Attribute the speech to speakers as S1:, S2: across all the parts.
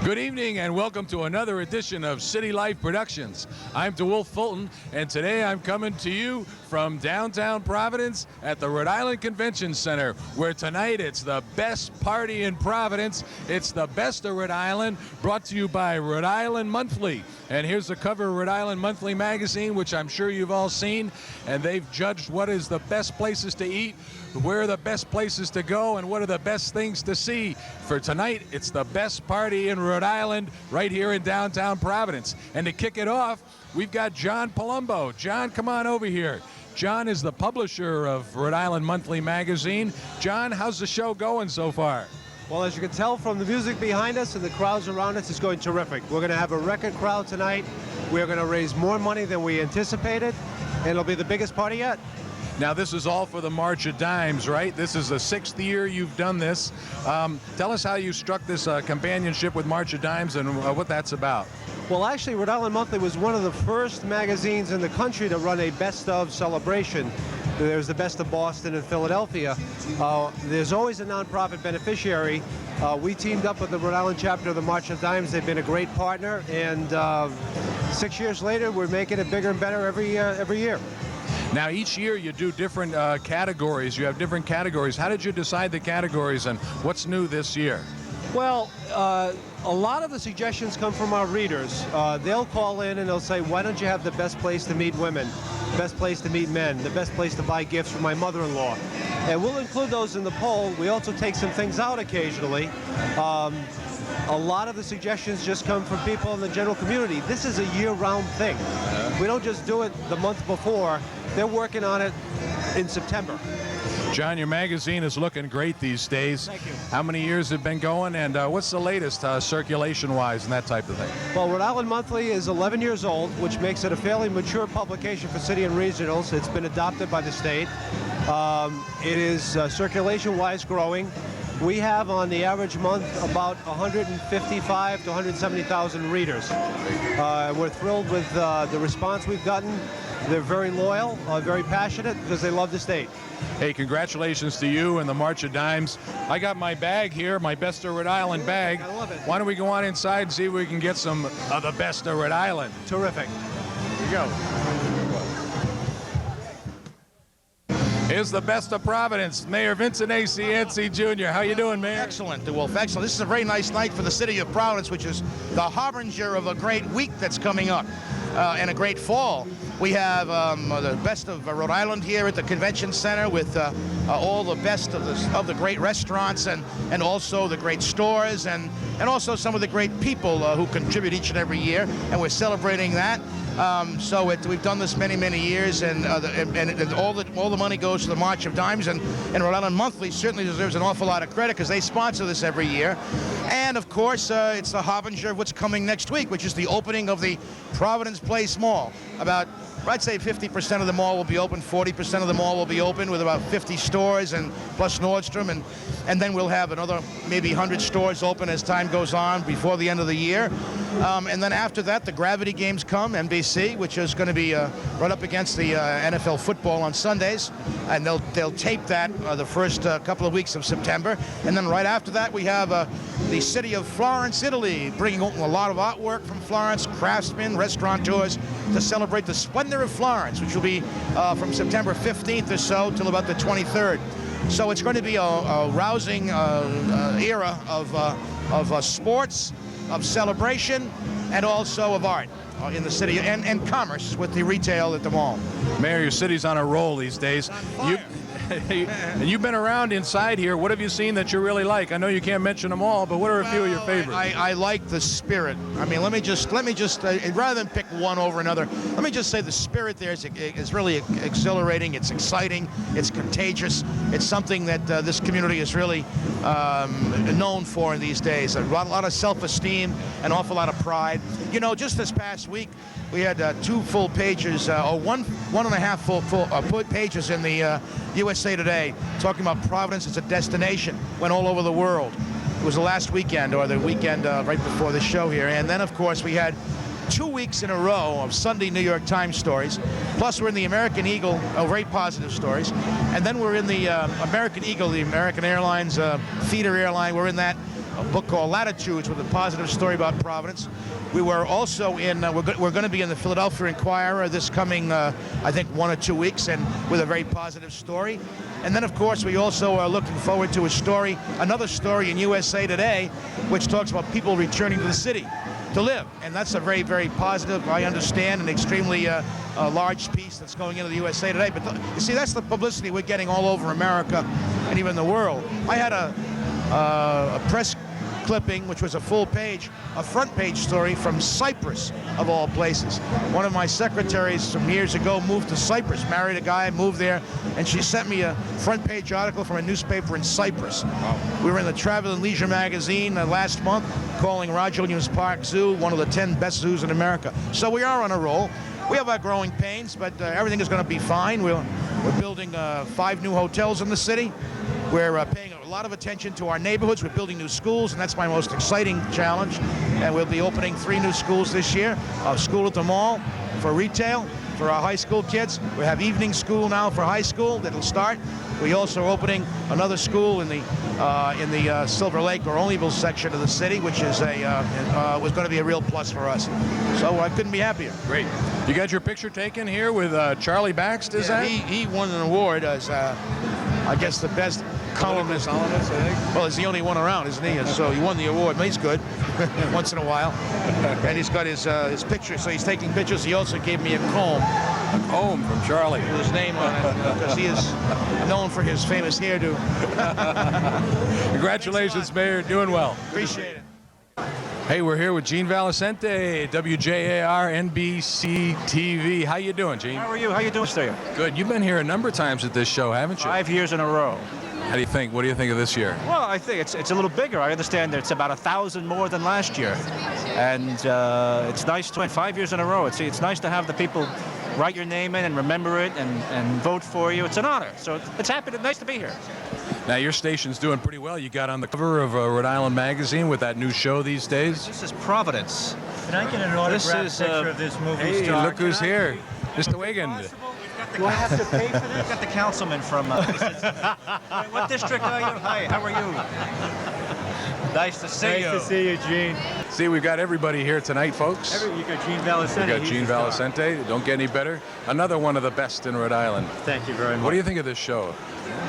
S1: Good evening and welcome to another edition of CityLife Productions. I'm DeWolf Fulton, and today I'm coming to you from downtown Providence at the Rhode Island Convention Center, where tonight it's the best party in Providence. It's the best of Rhode Island, brought to you by Rhode Island Monthly. And here's the cover of Rhode Island Monthly magazine, which I'm sure you've all seen, and they've judged what is the best places to eat, where are the best places to go, and what are the best things to see. For tonight, it's the best party in Rhode Island right here in downtown Providence. And to kick it off, we've got John Palumbo. John, come on over here. John is the publisher of Rhode Island Monthly magazine. John, how's the show going so far?
S2: Well, as you can tell from the music behind us and the crowds around us, it's going terrific. We're going to have a record crowd tonight. We're going to raise more money than we anticipated, and it'll be the biggest party yet.
S1: Now, this is all for the March of Dimes, right? This is the 6th year you've done this. Tell us how you struck this companionship with March of Dimes and what that's about.
S2: Well, actually, Rhode Island Monthly was one of the first magazines in the country to run a best of celebration. There's the best of Boston and Philadelphia. There's always a nonprofit beneficiary. We teamed up with the Rhode Island chapter of the March of Dimes. They've been a great partner, and 6 years later, we're making it bigger and better every year.
S1: Now, each year you do different categories. You have different categories. How did you decide the categories, and what's new this year?
S2: Well, a lot of the suggestions come from our readers. They'll call in and they'll say, why don't you have the best place to meet women, best place to meet men, the best place to buy gifts for my mother-in-law? And we'll include those in the poll. We also take some things out occasionally. A lot of the suggestions just come from people in the general community. This is a year-round thing. We don't just do it the month before. They're working on it in September.
S1: John, your magazine is looking great these days.
S2: Thank you.
S1: How many years have been going, and what's the latest circulation-wise and that type of thing?
S2: Well, Rhode Island Monthly is 11 years old, which makes it a fairly mature publication for city and regionals. It's been adopted by the state. It is circulation-wise growing. We have on the average month about 155 to 170,000 readers. We're thrilled with the response we've gotten. They're very loyal, very passionate, because they love the state.
S1: Hey, congratulations to you and the March of Dimes. I got my bag here, my Best of Rhode Island bag.
S2: I love it.
S1: Why don't we go on inside and see if we can get some of the Best of Rhode Island?
S2: Terrific.
S1: Here we go. Here's the Best of Providence, Mayor Vincent A. Cianci Jr. How you doing, Mayor?
S3: Excellent, DeWolf. Excellent. This is a very nice night for the city of Providence, which is the harbinger of a great week that's coming up and a great fall. We have the best of Rhode Island here at the Convention Center with all the best of the great restaurants and also the great stores and also some of the great people who contribute each and every year, and we're celebrating that. We've done this many, many years, and all the money goes to the March of Dimes, and Rhode Island Monthly certainly deserves an awful lot of credit because they sponsor this every year. And of course, it's the harbinger of what's coming next week, which is the opening of the Providence Place Mall. I'd say 50% of the mall will be open, 40% of the mall will be open with about 50 stores and plus Nordstrom, and then we'll have another maybe 100 stores open as time goes on before the end of the year. And then after that, the Gravity Games come, NBC, which is going to be right up against the NFL football on Sundays, and they'll tape that the first couple of weeks of September. And then right after that, we have the city of Florence, Italy, bringing a lot of artwork from Florence, craftsmen, restaurateurs, to celebrate the splendor of Florence, which will be from September 15th or so till about the 23rd. So it's going to be a rousing era of sports, of celebration, and also of art in the city, and commerce with the retail at the mall.
S1: Mayor, your city's on a roll these days. You've been around inside here. What have you seen that you really like? I know you can't mention them all, but what are a few of your favorites?
S3: I like the spirit. I mean, let me just rather than pick one over another, let me just say the spirit there is really exhilarating. It's exciting. It's contagious. It's something that this community is really known for in these days. A lot of self-esteem, an awful lot of pride. You know, just this past week, we had 2 full pages, or one and a half full pages in the USA Today, talking about Providence as a destination. Went all over the world. It was the last weekend, or the weekend right before the show here. And then, of course, we had 2 weeks in a row of Sunday New York Times stories. Plus, we're in the American Eagle, very positive stories. And then we're in the American Eagle, the American Airlines feeder airline. We're in that book called Latitudes with a positive story about Providence. We were also in, we're going to be in the Philadelphia Inquirer this coming, I think, 1 or 2 weeks, and with a very positive story. And then, of course, we also are looking forward to another story in USA Today, which talks about people returning to the city to live. And that's a very, very positive, I understand, and extremely large piece that's going into the USA Today. But you see, that's the publicity we're getting all over America and even the world. I had a press clipping, which was a full page, a front page story from Cyprus, of all places. One of my secretaries from years ago moved to Cyprus, married a guy, moved there, and she sent me a front page article from a newspaper in Cyprus. Wow. We were in the Travel and Leisure magazine last month, calling Roger Williams Park Zoo one of the 10 best zoos in America. So we are on a roll. We have our growing pains, but everything is going to be fine. We're building 5 new hotels in the city. We're paying a lot of attention to our neighborhoods. We're building new schools, and that's my most exciting challenge. And we'll be opening 3 new schools this year. A school at the mall for retail for our high school kids. We have evening school now for high school that'll start. We also are opening another school in the Silver Lake or Olneyville section of the city, which is was going to be a real plus for us. So I couldn't be happier.
S1: Great. You got your picture taken here with Charlie Bakst, is that?
S3: He won an award as, I guess, the best columnist.
S1: I think.
S3: Well, he's the only one around, isn't he? And so he won the award. But he's good once in a while. And he's got his picture, so he's taking pictures. He also gave me a comb.
S1: A comb from Charlie.
S3: With his name on it, because he is known for his famous hairdo.
S1: Congratulations, Mayor. Doing well.
S3: Appreciate it.
S1: Hey, we're here with Gene Valicenti, WJAR NBC TV. How you doing, Gene?
S4: How are you? How you doing, sir?
S1: Good. You've been here a number of times at this show, haven't you?
S4: 5 years in a row.
S1: How do you think? What do you think of this year?
S4: Well, I think it's a little bigger. I understand that it's about 1,000 more than last year, and it's nice to win 5 years in a row. It's nice to have the people write your name in and remember it and vote for you. It's an honor. So it's nice to be here.
S1: Now, your station's doing pretty well. You got on the cover of Rhode Island Magazine with that new show these days.
S4: This is Providence.
S5: Can I get an autographed picture of this movie
S1: Hey,
S5: star?
S1: look who's here. Mr. Wiggin.
S4: Do I have to pay for this? We've got the councilman from... what district are you? Hi, how are you? Nice to see you.
S5: Nice to see you, Gene.
S1: See, we've got everybody here tonight, folks.
S5: You got Gene Valicenti.
S1: We got
S5: He's
S1: Gene
S5: the star.
S1: Valicenti. Don't get any better. Another one of the best in Rhode Island.
S5: Thank you very much.
S1: What do you think of this show?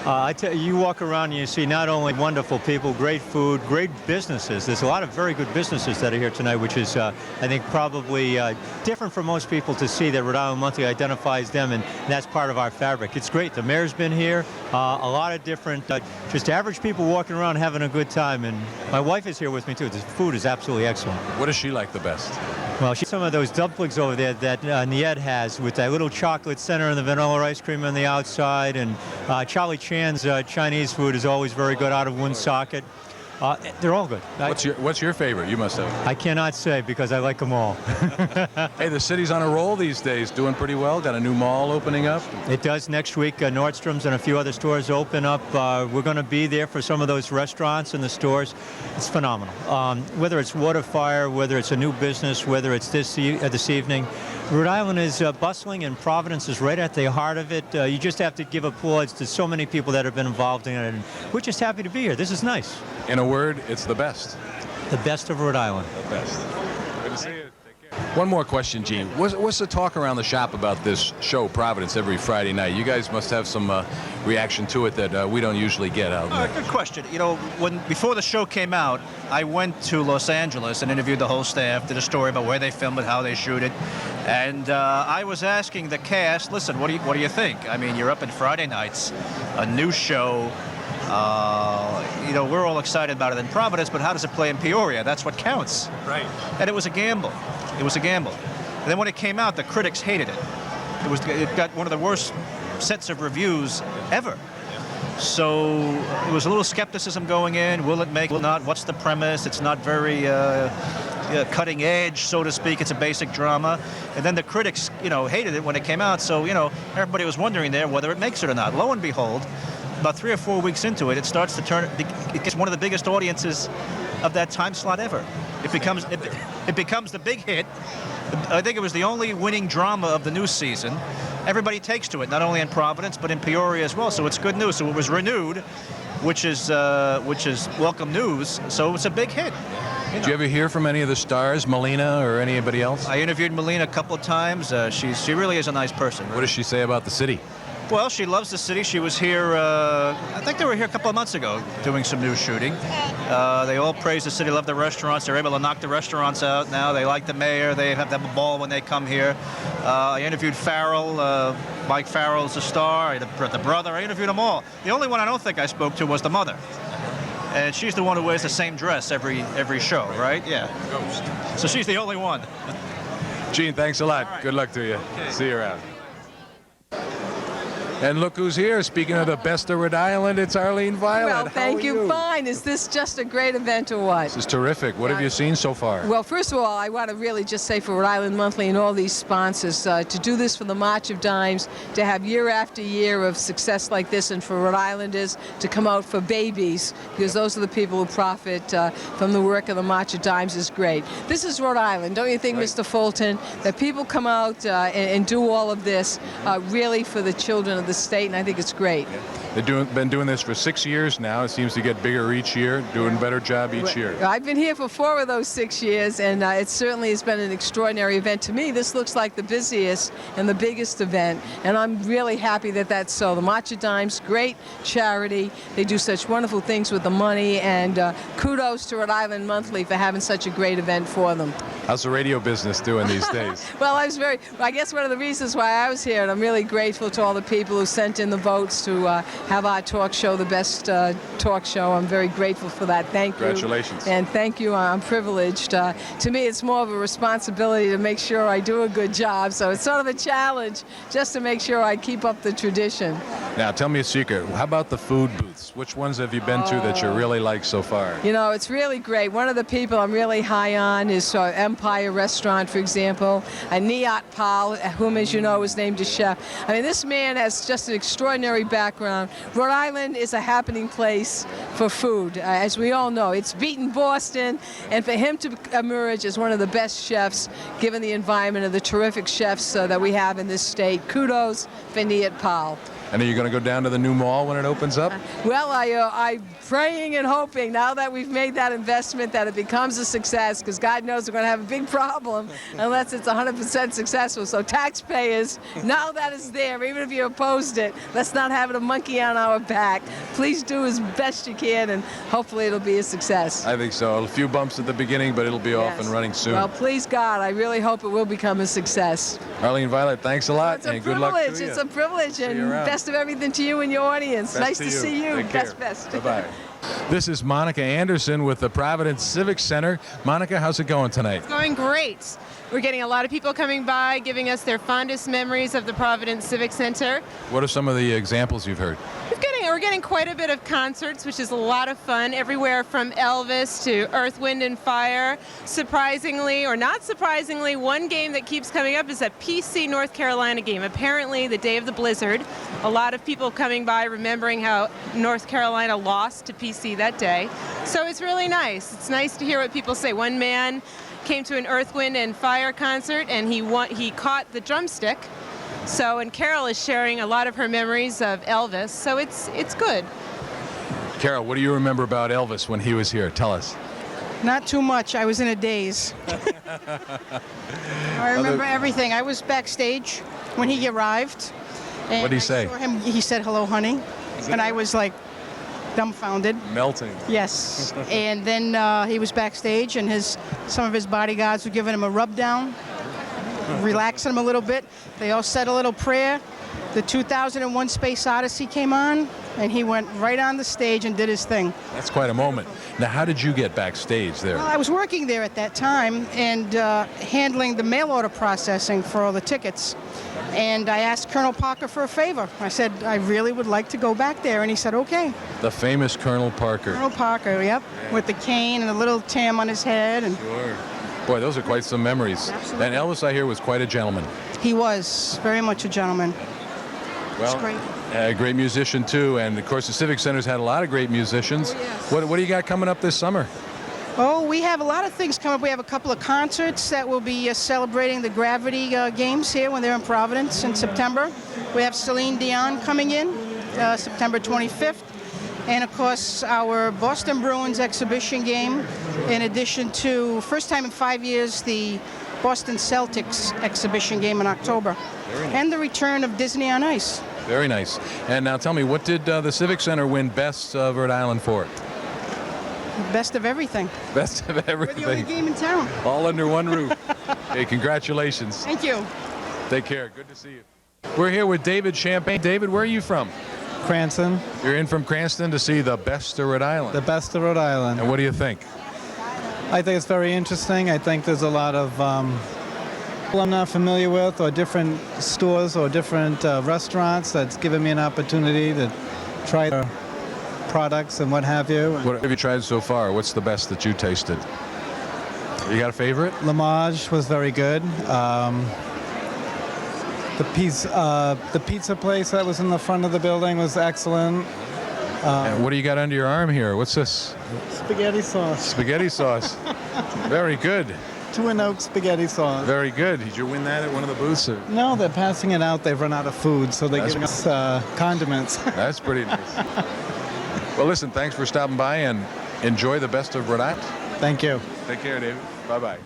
S5: I tell you, you walk around and you see not only wonderful people, great food, great businesses. There's a lot of very good businesses that are here tonight, which is, I think, probably different for most people to see that Rhode Island Monthly identifies them, and that's part of our fabric. It's great. The mayor's been here. A lot of different, just average people walking around having a good time, and my wife is here with me, too. The food is absolutely excellent.
S1: What does she like the best?
S5: Well, some of those dumplings over there that Niet has with that little chocolate center and the vanilla ice cream on the outside, and Charlie Chan's Chinese food is always very good out of Woonsocket. They're all good.
S1: What's your favorite? You must have.
S5: I cannot say because I like them all.
S1: Hey, the city's on a roll these days, doing pretty well. Got a new mall opening up.
S5: It does next week. Nordstrom's and a few other stores open up. We're going to be there for some of those restaurants and the stores. It's phenomenal. Whether it's Waterfire, whether it's a new business, whether it's this evening, Rhode Island is bustling, and Providence is right at the heart of it. You just have to give applause to so many people that have been involved in it, and we're just happy to be here. This is nice.
S1: In a word, it's the best.
S5: The best of Rhode Island.
S1: The best. Good to see you. Take care. One more question, Gene. What's the talk around the shop about this show, Providence, every Friday night? You guys must have some reaction to it that we don't usually get out there.
S4: Good question. You know, before the show came out, I went to Los Angeles and interviewed the whole staff, did a story about where they filmed it, how they shoot it, and I was asking the cast, listen, what do you think? I mean, you're up in Friday nights, a new show. You know, we're all excited about it in Providence, but how does it play in Peoria? That's what counts.
S1: Right.
S4: And it was a gamble. It was a gamble. And then when it came out, the critics hated it. It got one of the worst sets of reviews ever. So it was a little skepticism going in. Will it make? Will not? What's the premise? It's not very cutting edge, so to speak. It's a basic drama. And then the critics, you know, hated it when it came out. So, you know, everybody was wondering there whether it makes it or not. Lo and behold, about 3 or 4 weeks into it, it starts to turn. It gets one of the biggest audiences of that time slot ever. It becomes the big hit. I think it was the only winning drama of the new season. Everybody takes to it, not only in Providence but in Peoria as well. So it's good news. So it was renewed, which is welcome news. So it's a big hit.
S1: Did you ever hear from any of the stars, Melina or anybody else?
S4: I interviewed Melina a couple of times. She really is a nice person.
S1: What does she say about the city?
S4: Well, she loves the city. She was here, I think they were here a couple of months ago doing some news shooting. They all praise the city, love the restaurants. They're able to knock the restaurants out now. They like the mayor. They have a ball when they come here. I interviewed Farrell. Mike Farrell's a star. I interviewed the brother. I interviewed them all. The only one I don't think I spoke to was the mother. And she's the one who wears the same dress every show, right? Yeah. Ghost. So she's the only one.
S1: Gene, thanks a lot.
S4: Right.
S1: Good luck to you.
S4: Okay.
S1: See you around. And look who's here. Speaking of the best of Rhode Island, it's Arlene Violet.
S6: Well, thank
S1: How are
S6: you. Fine. Is this just a great event or what?
S1: This is terrific. What have you seen so far?
S6: Well, first of all, I want to really just say for Rhode Island Monthly and all these sponsors, to do this for the March of Dimes, to have year after year of success like this, and for Rhode Islanders to come out for babies, because those are the people who profit from the work of the March of Dimes, is great. This is Rhode Island, don't you think, right, Mr. Fulton? That people come out and do all of this really for the children of the state, and I think it's great.
S1: They've been doing this for 6 years now. It seems to get bigger each year, doing a better job each year.
S6: I've been here for 4 of those 6 years, and it certainly has been an extraordinary event. To me, this looks like the busiest and the biggest event, and I'm really happy that that's so. The March of Dimes, great charity. They do such wonderful things with the money, and kudos to Rhode Island Monthly for having such a great event for them.
S1: How's the radio business doing these days?
S6: Well, I guess one of the reasons why I was here, and I'm really grateful to all the people who sent in the votes to have our talk show the best talk show. I'm very grateful for that. Thank you.
S1: Congratulations.
S6: And thank you. I'm privileged. To me, it's more of a responsibility to make sure I do a good job. So it's sort of a challenge just to make sure I keep up the tradition.
S1: Now, tell me a secret. How about the food booths? Which ones have you been to that you really like so far?
S6: You know, it's really great. One of the people I'm really high on is Empire Restaurant, for example. Niat Pal, whom, as you know, is named a chef. I mean, this man has just an extraordinary background. Rhode Island is a happening place for food. As we all know, it's beaten Boston, and for him to emerge as one of the best chefs, given the environment of the terrific chefs that we have in this state, kudos for Niat Pal.
S1: And are you going to go down to the new mall when it opens up?
S6: Well, I'm praying and hoping now that we've made that investment that it becomes a success, because God knows we're going to have a big problem unless it's 100% successful. So taxpayers, now that it's there, even if you opposed it, let's not have it a monkey on our back. Please do as best you can, and hopefully it'll be a success.
S1: I think so. A few bumps at the beginning, but it'll be off and running soon.
S6: Well, please God, I really hope it will become a success.
S1: Arlene Violet, thanks a lot,
S6: Well,
S1: and good luck to you.
S6: It's a privilege,
S1: See you
S6: and
S1: around.
S6: best of everything to you and your audience.
S1: Best
S6: Nice
S1: to
S6: to
S1: you.
S6: see you.
S1: Take care.
S6: Best.
S1: Bye-bye. This is Monica Anderson with the Providence Civic Center. Monica, how's it going tonight?
S7: It's going great. We're getting a lot of people coming by, giving us their fondest memories of the Providence Civic Center.
S1: What are some of the examples you've heard?
S7: We're getting quite a bit of concerts, which is a lot of fun, everywhere from Elvis to Earth, Wind, and Fire. Surprisingly, or not surprisingly, one game that keeps coming up is a PC North Carolina game. Apparently, the day of the blizzard, a lot of people coming by remembering how North Carolina lost to PC that day. So it's really nice. It's nice to hear what people say. One man came to an Earth, Wind, and Fire concert, and he caught the drumstick. So, and Carol is sharing a lot of her memories of Elvis, so it's good.
S1: Carol, what do you remember about Elvis when he was here? Tell us.
S8: Not too much. I was in a daze. I remember everything. I was backstage when he arrived. And
S1: What'd he say?
S8: I saw him, he said, "Hello, honey." And I was like dumbfounded.
S1: Melting.
S8: Yes. And then he was backstage, and some of his bodyguards were giving him a rub down, relaxing him a little bit. They all said a little prayer. The 2001 Space Odyssey came on, and he went right on the stage and did his thing.
S1: That's quite a moment. Now, how did you get backstage there?
S8: Well, I was working there at that time and handling the mail order processing for all the tickets. And I asked Colonel Parker for a favor. I said, I really would like to go back there. And he said, okay.
S1: The famous Colonel Parker.
S8: Colonel Parker, yep, with the cane and a little tam on his head. And
S1: Sure. Boy, those are quite some memories.
S8: Absolutely.
S1: And Elvis, I hear, was quite a gentleman.
S8: he was very much a gentleman.
S1: Well,
S8: great.
S1: A great musician, too. And, of course, the Civic Center's had a lot of great musicians.
S8: Oh, yes.
S1: What do you got coming up this summer?
S8: Oh, we have a lot of things coming up. We have a couple of concerts that will be celebrating the Gravity Games here when they're in Providence in September. We have Celine Dion coming in September 25th. And of course, our Boston Bruins exhibition game, in addition to, first time in 5 years, the Boston Celtics exhibition game in October. And the return of Disney on Ice.
S1: Very nice. And now tell me, what did the Civic Center win Best of Rhode Island for?
S8: Best of everything.
S1: Best of
S8: We're the only
S1: everything.
S8: game in town.
S1: All under one roof. Hey, congratulations.
S8: Thank you.
S1: Take care. Good to see you. We're here with David Champagne. David, where are you from?
S9: Cranston,
S1: You're in from Cranston to see the Best of Rhode Island.
S9: the best of Rhode Island.
S1: And what do you think?
S9: I think it's very interesting. I think there's a lot of people I'm not familiar with, or different stores or different restaurants that's given me an opportunity to try their products and what have you.
S1: What have you tried so far? What's the best that you tasted? You got a favorite?
S9: Lamage was very good. The pizza place that was in the front of the building was excellent.
S1: And what do you got under your arm here? What's this?
S9: Spaghetti sauce.
S1: Spaghetti sauce. Very good.
S9: Twin Oak spaghetti sauce.
S1: Very good. Did you win that at one of the booths? Or?
S9: No, they're passing it out. They've run out of food, so they're
S1: That's
S9: giving us condiments.
S1: That's pretty nice. Well, listen, thanks for stopping by and enjoy the Best of Rhode Island.
S9: Thank you.
S1: Take care, David. Bye-bye.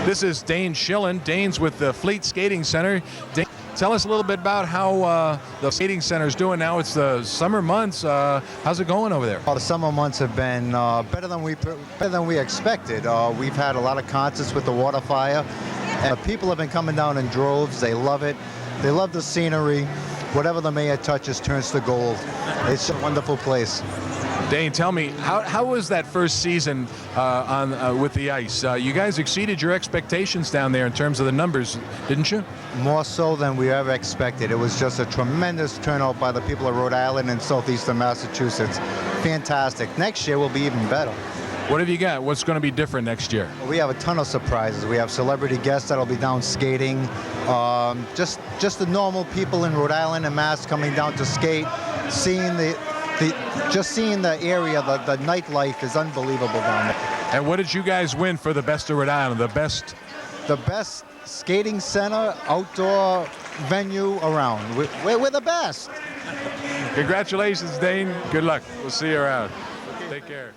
S1: This is Dane Schillen. Dane's with the Fleet Skating Center. Dane, tell us a little bit about how the skating center is doing now. It's the summer months. How's it going over there?
S10: Well, the summer months have been better than we expected. We've had a lot of concerts with the water fire, and people have been coming down in droves. They love it. They love the scenery. Whatever the mayor touches turns to gold. It's a wonderful place.
S1: Dane, tell me, how was that first season with the ice? You guys exceeded your expectations down there in terms of the numbers, didn't you?
S10: More so than we ever expected. It was just a tremendous turnout by the people of Rhode Island and southeastern Massachusetts. Fantastic. Next year will be even better.
S1: What have you got? What's going to be different next year?
S10: We have a ton of surprises. We have celebrity guests that'll be down skating. Just the normal people in Rhode Island and Mass coming down to skate, seeing just seeing the area, the nightlife is unbelievable down there.
S1: And what did you guys win for the Best of Rhode Island? The best
S10: Skating center, outdoor venue around. We're the best.
S1: Congratulations, Dane. Good luck. We'll see you around. Take care.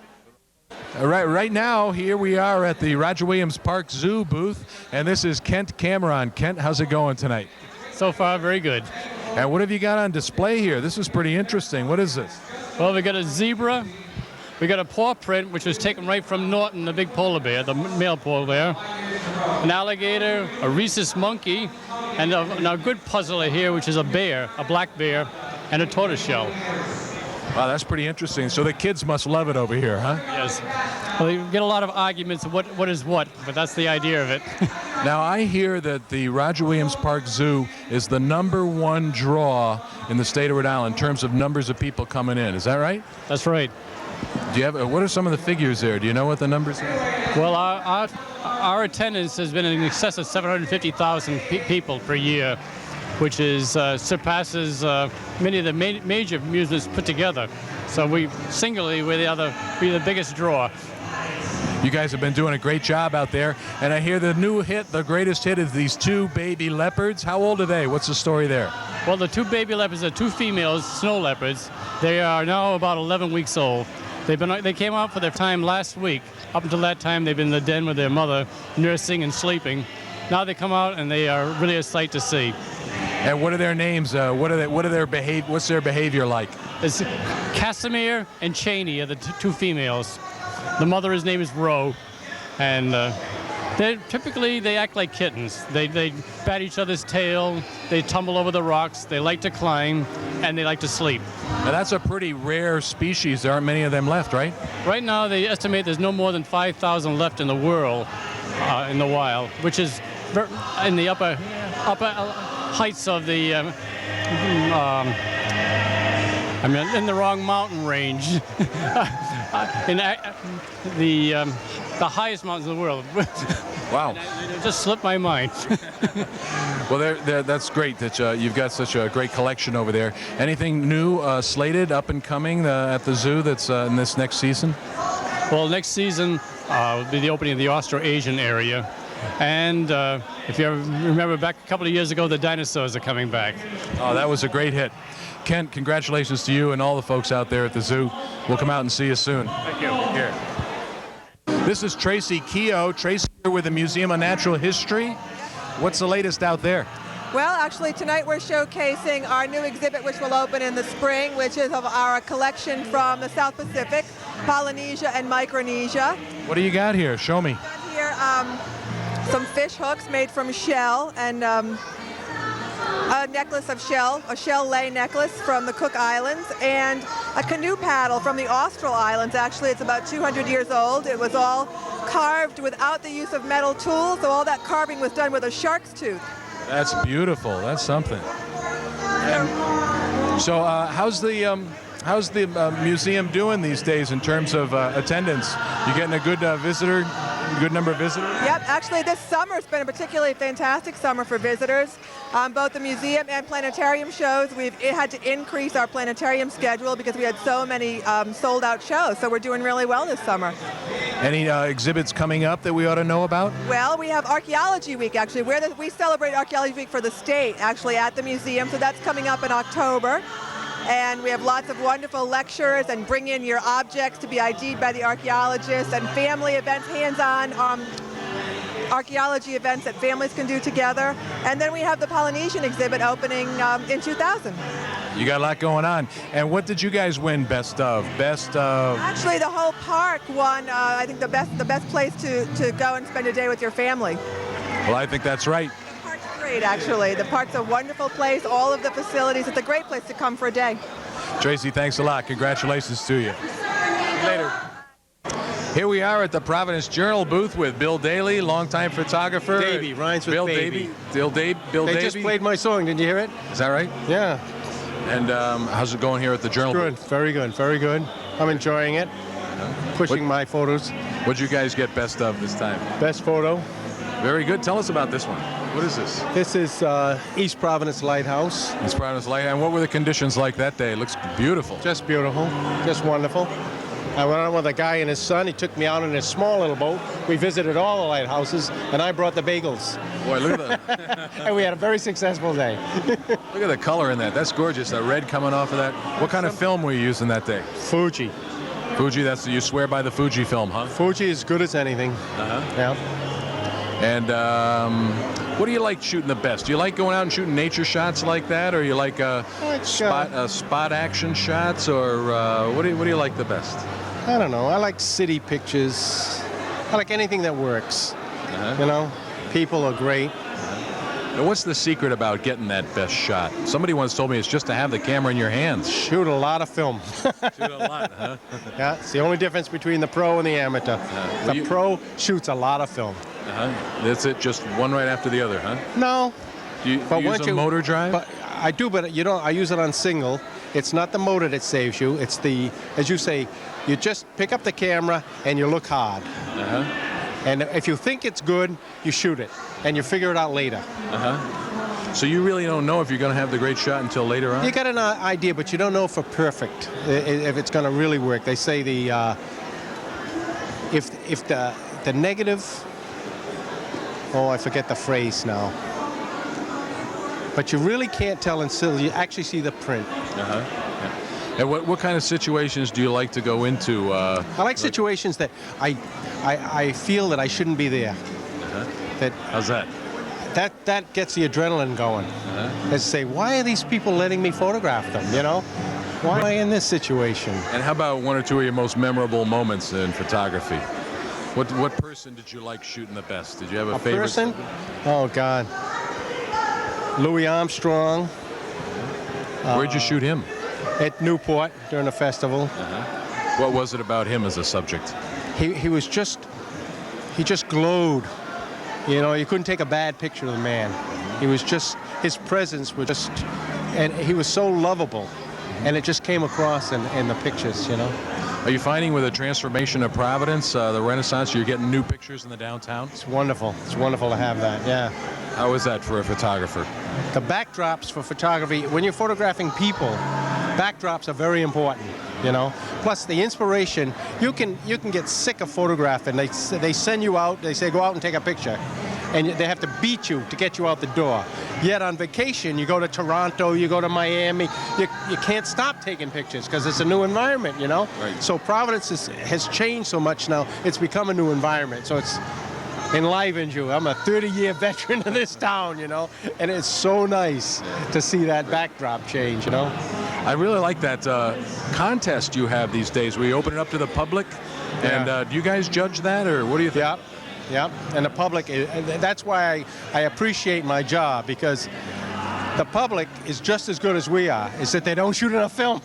S1: All right, right now, here we are at the Roger Williams Park Zoo booth, and this is Kent Cameron. Kent, how's it going tonight?
S11: So far, very good.
S1: And what have you got on display here? This is pretty interesting. What is this?
S11: Well, we got a zebra, we got a paw print, which was taken right from Norton, the big polar bear, the male polar bear, an alligator, a rhesus monkey, and a good puzzler here, which is a bear, a black bear, and a tortoiseshell.
S1: Wow, that's pretty interesting. So the kids must love it over here, huh?
S11: Yes. Well, you get a lot of arguments of what is what, but that's the idea of it.
S1: Now, I hear that the Roger Williams Park Zoo is the #1 draw in the state of Rhode Island in terms of numbers of people coming in. Is that right?
S11: That's right.
S1: Do you have? What are some of the figures there? Do you know what the numbers are?
S11: Well, our attendance has been in excess of 750,000 people per year, which is surpasses many of the major amusements put together. So we're the biggest draw.
S1: You guys have been doing a great job out there, and I hear the new hit, the greatest hit, is these 2 baby leopards. How old are they? What's the story there?
S11: Well, the 2 baby leopards are 2 females, snow leopards. They are now about 11 weeks old. They came out for their time last week. Up until that time, they've been in the den with their mother, nursing and sleeping. Now they come out, and they are really a sight to see.
S1: And what are their names? What's their behavior like?
S11: It's Casimir and Cheney are the 2 females. The mother's name is Rhode, and they act like kittens. They bat each other's tail, they tumble over the rocks, they like to climb, and they like to sleep.
S1: Now that's a pretty rare species. There aren't many of them left, right?
S11: Right now they estimate there's no more than 5,000 left in the world, in the wild, which is in the upper heights of the in the wrong mountain range. In the highest mountains in the world.
S1: Wow.
S11: It just slipped my mind.
S1: Well, that's great that you've got such a great collection over there. Anything new slated, up and coming at the zoo that's in this next season?
S11: Well, next season will be the opening of the Austro-Asian area. And if you remember back a couple of years ago, the dinosaurs are coming back.
S1: Oh, that was a great hit. Kent, congratulations to you and all the folks out there at the zoo. We'll come out and see you soon.
S12: Thank you.
S1: Here. This is Tracy Keogh. Tracy here with the Museum of Natural History. What's the latest out there?
S13: Well, actually, tonight we're showcasing our new exhibit, which will open in the spring, which is of our collection from the South Pacific, Polynesia and Micronesia.
S1: What do you got here? Show me.
S13: Here, some fish hooks made from shell and a necklace of shell, a shell lei necklace from the Cook Islands, and a canoe paddle from the Austral Islands. Actually, it's about 200 years old. It was all carved without the use of metal tools, so all that carving was done with a shark's tooth.
S1: That's beautiful. That's something. And so, how's the museum doing these days in terms of attendance? You getting a good good number of visitors?
S13: Yep. Actually, this summer has been a particularly fantastic summer for visitors. Both the museum and planetarium shows, we've had to increase our planetarium schedule because we had so many sold-out shows. So we're doing really well this summer.
S1: Any exhibits coming up that we ought to know about?
S13: Well, we have Archaeology Week, actually. We celebrate Archaeology Week for the state, actually, at the museum. So that's coming up in October. And we have lots of wonderful lectures and bring in your objects to be ID'd by the archaeologists, and family events, hands-on archaeology events that families can do together. And then we have the Polynesian exhibit opening in 2000.
S1: You got a lot going on. And what did you guys win best of?
S13: Actually, the whole park won, I think, the best place to go and spend a day with your family.
S1: Well, I think that's right.
S13: Great, actually. The park's a wonderful place. All of the facilities. It's a great place to come for a day.
S1: Tracy, thanks a lot. Congratulations to you. Later. Here we are at the Providence Journal booth with Bill Daly, longtime photographer.
S2: Davey, rhymes with
S1: Bill
S2: baby.
S1: Bill Davey.
S2: They just played my song. Did you hear it?
S1: Is that right?
S2: Yeah.
S1: And how's it going here at the Journal
S2: Good.
S1: booth?
S2: Very good. Very good. I'm enjoying it. Pushing my photos.
S1: What'd you guys get best of this time?
S2: Best photo.
S1: Very good. Tell us about this one. What is this?
S2: This is East Providence Lighthouse.
S1: East Providence Lighthouse. And what were the conditions like that day? It looks beautiful.
S2: Just beautiful. Just wonderful. I went on with a guy and his son. He took me out in his small little boat. We visited all the lighthouses, and I brought the bagels.
S1: Boy, look at that.
S2: And we had a very successful day.
S1: Look at the color in that. That's gorgeous. That red coming off of that. What kind of film were you using that day?
S2: Fuji.
S1: Fuji, you swear by the Fuji film, huh?
S2: Fuji is good as anything.
S1: Uh-huh.
S2: Yeah.
S1: And what do you like shooting the best? Do you like going out and shooting nature shots like that, or you like spot action shots, or what do you like the best?
S2: I don't know. I like city pictures. I like anything that works.
S1: Uh-huh.
S2: You know, people are great.
S1: Now, what's the secret about getting that best shot? Somebody once told me it's just to have the camera in your hands.
S2: Shoot a lot of film.
S1: Shoot a lot, huh?
S2: Yeah, it's the only difference between the pro and the amateur. The pro shoots a lot of film.
S1: Uh-huh. That's it, just one right after the other, huh?
S2: No.
S1: Do you use a motor drive?
S2: But I do, but you don't. I use it on single. It's not the motor that saves you. It's the, as you say, you just pick up the camera and you look hard.
S1: Uh-huh.
S2: And if you think it's good, you shoot it, and you figure it out later.
S1: Uh-huh. So you really don't know if you're going to have the great shot until later on?
S2: You got an idea, but you don't know for perfect, if it's going to really work. They say if the negative, I forget the phrase now. But you really can't tell until you actually see the print.
S1: Uh-huh. Yeah. And what kind of situations do you like to go into?
S2: I like situations that I feel that I shouldn't be there.
S1: Uh-huh. How's that?
S2: That gets the adrenaline going.
S1: Uh-huh.
S2: Let's say, why are these people letting me photograph them, you know? Why am I in this situation?
S1: And how about one or two of your most memorable moments in photography? What person did you like shooting the best? Did you have a favorite?
S2: Person? Oh, God. Louis Armstrong.
S1: Where'd you shoot him?
S2: At Newport during a festival.
S1: Uh-huh. What was it about him as a subject?
S2: He just glowed. You know, you couldn't take a bad picture of the man. He was just, his presence was just, and he was so lovable. And it just came across in the pictures, you know.
S1: Are you finding with the transformation of Providence, the Renaissance, you're getting new pictures in the downtown?
S2: It's wonderful. It's wonderful to have that, yeah.
S1: How is that for a photographer?
S2: The backdrops for photography, when you're photographing people, backdrops are very important, you know. Plus the inspiration, you can get sick of photographing. They send you out, they say go out and take a picture.
S12: and they have to beat you to get you out the door. Yet on vacation, you go to Toronto, you go to Miami, you can't stop taking pictures because it's a new environment, you know?
S1: Right.
S12: So Providence has changed so much now, it's become a new environment. So it's enlivened you. I'm a 30-year veteran of this town, you know, and it's so nice to see that backdrop change, you know.
S1: I really like that contest you have these days where you open it up to the public.
S12: Yeah.
S1: And do you guys judge that, or what do you think?
S12: Yeah, yeah. And the public, that's why I appreciate my job, because the public is just as good as we are. It's that they don't shoot enough film.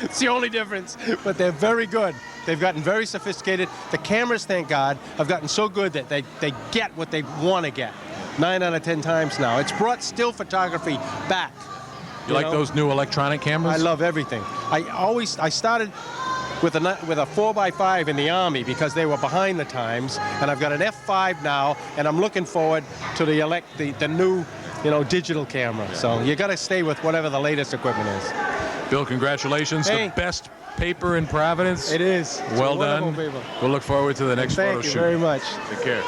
S12: It's the only difference. But they're very good. They've gotten very sophisticated. The cameras, thank God, have gotten so good that they get what they want to get. 9 out of 10 times now. It's brought still photography back.
S1: You like those new electronic cameras?
S12: I love everything. I started with a 4x5 in the Army because they were behind the times, and I've got an F5 now, and I'm looking forward to the new, digital camera. So you got to stay with whatever the latest equipment is.
S1: Bill, congratulations.
S12: Hey.
S1: The best paper in Providence.
S12: It is. It's
S1: well
S12: a
S1: done.
S12: wonderful paper.
S1: We'll look forward to the next photo shoot.
S12: Thank you very much.
S1: Take care.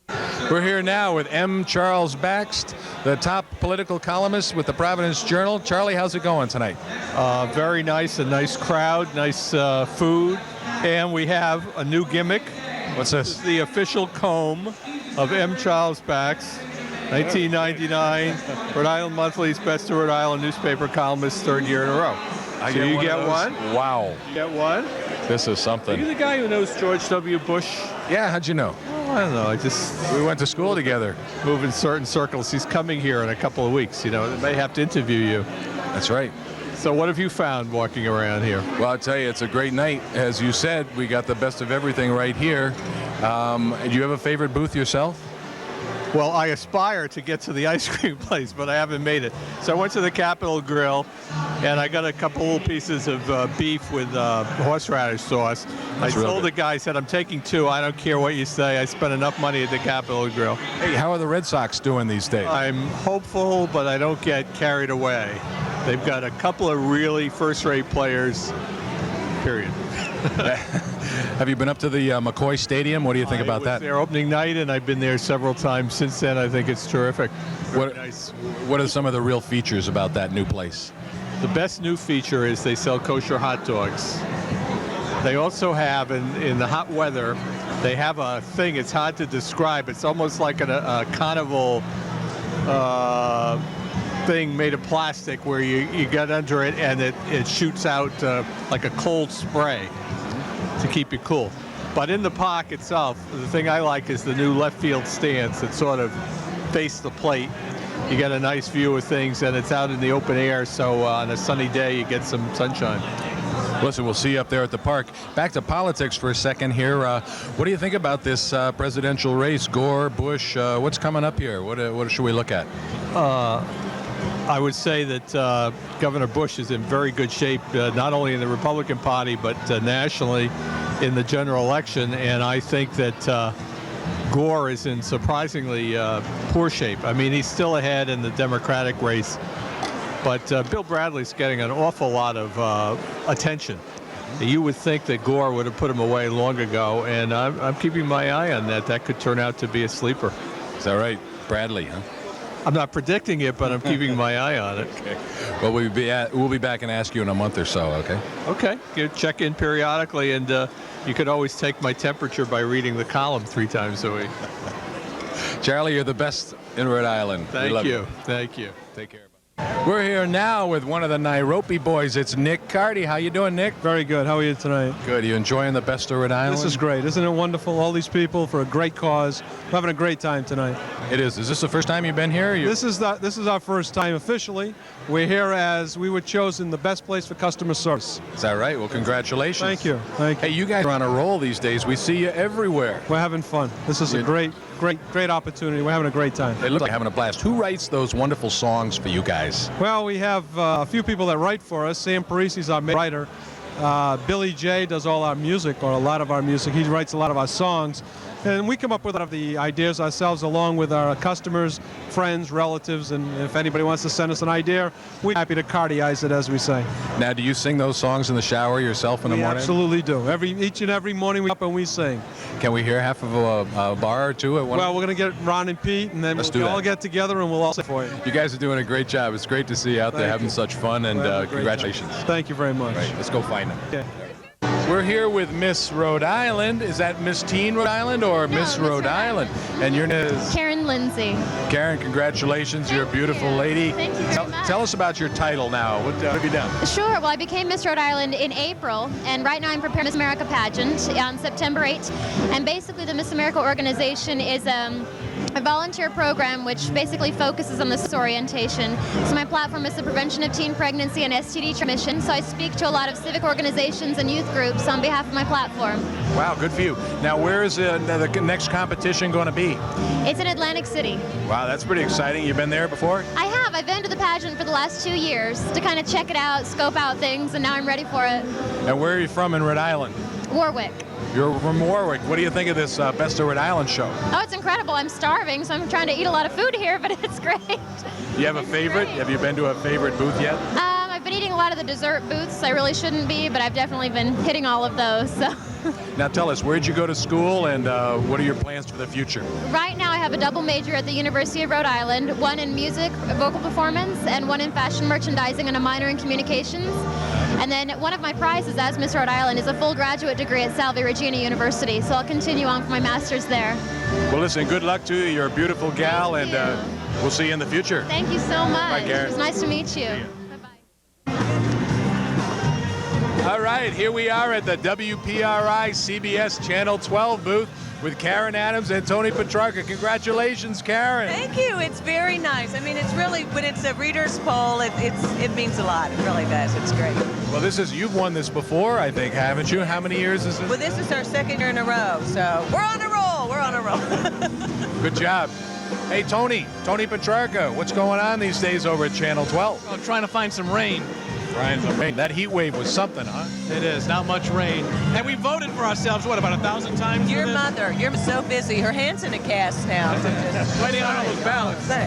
S1: Bye-bye. We're here now with M. Charles Bakst, the top political columnist with the Providence Journal. Charlie, how's it going tonight?
S14: Very nice, a nice crowd, nice food, and we have a new gimmick.
S1: What's this?
S14: This is the official comb of M. Charles Bakst, 1999, Rhode Island Monthly's Best of Rhode Island newspaper columnist, 3rd year in a row. So you get one?
S1: Wow.
S14: You get one?
S1: This is
S14: Are
S1: something.
S14: you the guy who knows George W. Bush?
S1: Yeah, how'd you know?
S14: Oh, I don't know.
S1: We went to school together.
S14: Move in certain circles. He's coming here in a couple of weeks. They may have to interview you.
S1: That's right.
S14: So what have you found walking around here?
S1: Well, I'll tell you, it's a great night. As you said, we got the best of everything right here. Do you have a favorite booth yourself?
S14: Well, I aspire to get to the ice cream place, but I haven't made it. So I went to the Capitol Grill, and I got a couple pieces of beef with horseradish sauce.
S1: That's
S14: I
S1: real
S14: told
S1: good.
S14: the guy, I said, I'm taking 2. I don't care what you say. I spent enough money at the Capitol Grill.
S1: Hey, how are the Red Sox doing these days?
S14: I'm hopeful, but I don't get carried away. They've got a couple of really first-rate players, period.
S1: Have you been up to the McCoy Stadium? What do you think about that?
S14: Their opening night, and I've been there several times since then. I think it's terrific. Very nice.
S1: What are some of the real features about that new place?
S14: The best new feature is they sell kosher hot dogs. They also have, in the hot weather, they have a thing, it's hard to describe. It's almost like a carnival thing made of plastic where you get under it and it shoots out like a cold spray to keep you cool. But in the park itself, the thing I like is the new left field stands that sort of face the plate. You get a nice view of things, and it's out in the open air, so on a sunny day you get some sunshine.
S1: Listen, we'll see you up there at the park. Back to politics for a second here. What do you think about this presidential race? Gore, Bush, what's coming up here? What should we look at?
S14: I would say that Governor Bush is in very good shape, not only in the Republican Party, but nationally in the general election. And I think that Gore is in surprisingly poor shape. I mean, he's still ahead in the Democratic race, but Bill Bradley's getting an awful lot of attention. You would think that Gore would have put him away long ago, and I'm keeping my eye on that. That could turn out to be a sleeper.
S1: Is that right? Bradley, huh?
S14: I'm not predicting it, but I'm keeping my eye on it.
S1: Okay. Well, we'll be back and ask you in a month or so, okay?
S14: Okay. You check in periodically, and you could always take my temperature by reading the column 3 times a week.
S1: Charlie, you're the best in Rhode Island.
S14: Thank you. Thank you.
S1: Take care. We're here now with one of the Nairobi boys. It's Nick Cardi. How you doing, Nick?
S15: Very good. How are you tonight?
S1: Good. You enjoying the best of Rhode Island?
S15: This is great. Isn't it wonderful? All these people for a great cause. We're having a great time tonight.
S1: It is. Is this the first time you've been here?
S15: This is our first time officially. We're here as we were chosen the best place for customer service.
S1: Is that right? Well, congratulations.
S15: Thank you. Thank you.
S1: Hey, you guys are on a roll these days. We see you everywhere.
S15: We're having fun. This is a great opportunity. We're having a great time.
S1: They look like having a blast. Who writes those wonderful songs for you guys?
S15: Well, we have a few people that write for us. Sam Parisi's our writer. Billy J does all our music, or a lot of our music. He writes a lot of our songs. And we come up with a lot of the ideas ourselves along with our customers, friends, relatives, and if anybody wants to send us an idea, we're happy to Cardiize it, as we say.
S1: Now, do you sing those songs in the shower yourself in the morning?
S15: We absolutely do. Each and every morning we up and we sing.
S1: Can we hear half of a bar or two at one?
S15: Well, we're going to get Ron and Pete, and then
S1: Let's do
S15: we'll
S1: that.
S15: all get together and we'll all sing for you.
S1: You guys are doing a great job. It's great to see you out there
S15: Thank
S1: having
S15: you.
S1: such fun, and
S15: Well, great
S1: congratulations.
S15: job. Thank you very much.
S1: Right, let's go find them.
S15: Okay.
S1: We're here with Miss Rhode Island. Is that Miss Teen Rhode Island or Miss Rhode Island? And your name is?
S16: Karen Lindsay.
S1: Karen, congratulations. You're a beautiful lady.
S16: Thank you very much.
S1: Tell us about your title now. What have you done?
S16: Sure. Well, I became Miss Rhode Island in April, and right now I'm preparing Miss America pageant on September 8th. And basically, the Miss America organization is a volunteer program which basically focuses on this orientation. So my platform is the prevention of teen pregnancy and STD transmission. So I speak to a lot of civic organizations and youth groups on behalf of my platform.
S1: Wow, good for you. Now, where is the next competition going to be?
S16: It's in Atlantic City.
S1: Wow, that's pretty exciting. You've been there before?
S16: I have. I've been to the pageant for the last 2 years to kind of check it out, scope out things, and now I'm ready for it.
S1: And where are you from in Rhode Island?
S16: Warwick.
S1: You're from Warwick. What do you think of this Best of Rhode Island show?
S16: Oh, it's incredible. I'm starving, so I'm trying to eat a lot of food here, but it's great.
S1: You have a favorite? Have you been to a favorite booth yet?
S16: I've been eating a lot of the dessert booths. I really shouldn't be, but I've definitely been hitting all of those. So.
S1: Now tell us, where'd you go to school, and what are your plans for the future?
S16: Right now I have a double major at the University of Rhode Island, one in music, vocal performance, and one in fashion merchandising, and a minor in communications. And then one of my prizes as Miss Rhode Island is a full graduate degree at Salve Regina University, so I'll continue on for my master's there.
S1: Well, listen, good luck to you. You're a beautiful gal, and we'll see you in the future.
S16: Thank you so much.
S1: Bye, Karen.
S16: It was nice to meet you.
S1: All right, here we are at the WPRI CBS Channel 12 booth with Karen Adams and Tony Petrarca. Congratulations, Karen.
S17: Thank you. It's very nice. I mean, it's really, when it's a reader's poll, it means a lot. It really does. It's great.
S1: Well, you've won this before, I think, haven't you? How many years is this?
S17: Well, this is our second year in a row, so we're on a roll. We're on a roll.
S1: Good job. Hey, Tony Petrarca, what's going on these days over at Channel 12?
S18: I'm trying to find some rain.
S1: That heat wave was something, huh?
S18: It is, not much rain. And we voted for ourselves, what, about 1,000 times?
S17: Your mother, you're so busy. Her hand's in a cast now. So just
S18: waiting on all those ballots. Hey,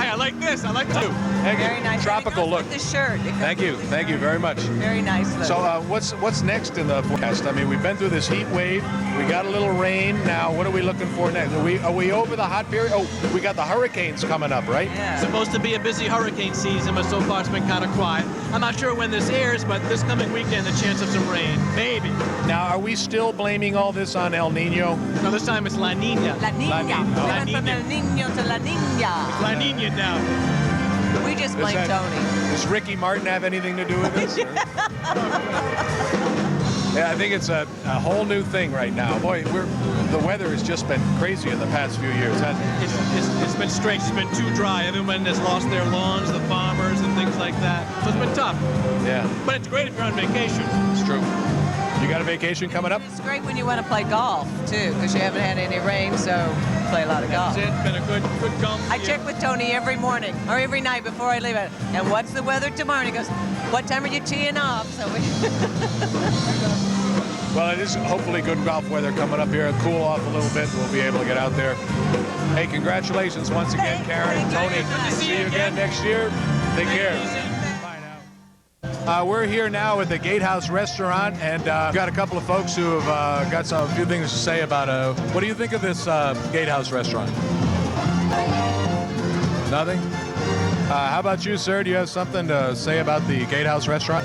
S18: I like this. I like that.
S17: Very nice.
S1: Tropical look.
S17: The shirt.
S1: Thank you very much.
S17: Very nice look.
S1: So what's next in the forecast? I mean, we've been through this heat wave. We got a little rain. Now, what are we looking for next? Are we over the hot period? Oh, we got the hurricanes coming up, right?
S17: Yeah.
S18: Supposed to be a busy hurricane season, but so far it's been kind of quiet. I'm not sure when this airs, but this coming weekend, the chance of some rain. Maybe.
S1: Now, are we still blaming all this on El Nino?
S18: No, this time it's La Nina.
S17: La Nina. We went from El Nino to La Nina.
S18: It's La Nina now.
S17: We just blame Tony.
S1: Does Ricky Martin have anything to do with this? Yeah, I think it's a whole new thing right now. Boy, the weather has just been crazy in the past few years, hasn't it?
S18: It's been strange. It's been too dry. Everyone has lost their lawns, the farmers and things like that. So it's been tough.
S1: Yeah.
S18: But it's great if you're on vacation.
S1: It's true. You got a vacation coming up?
S17: It's great when you want to play golf, too, because you haven't had any rain, so play a lot of golf.
S18: That's it. Been a good golf
S17: I
S18: year.
S17: check with Tony every morning or every night before I leave it. And what's the weather tomorrow? And he goes, what time are you teeing off? So
S1: Well, it is hopefully good golf weather coming up here. Cool off a little bit. We'll be able to get out there. Hey, congratulations once again, Karen, Tony. See you again next year. Take care. Bye now. We're here now at the Gatehouse Restaurant, and got a couple of folks who have got a few things to say about what do you think of this Gatehouse Restaurant? Nothing? How about you, sir? Do you have something to say about the Gatehouse Restaurant?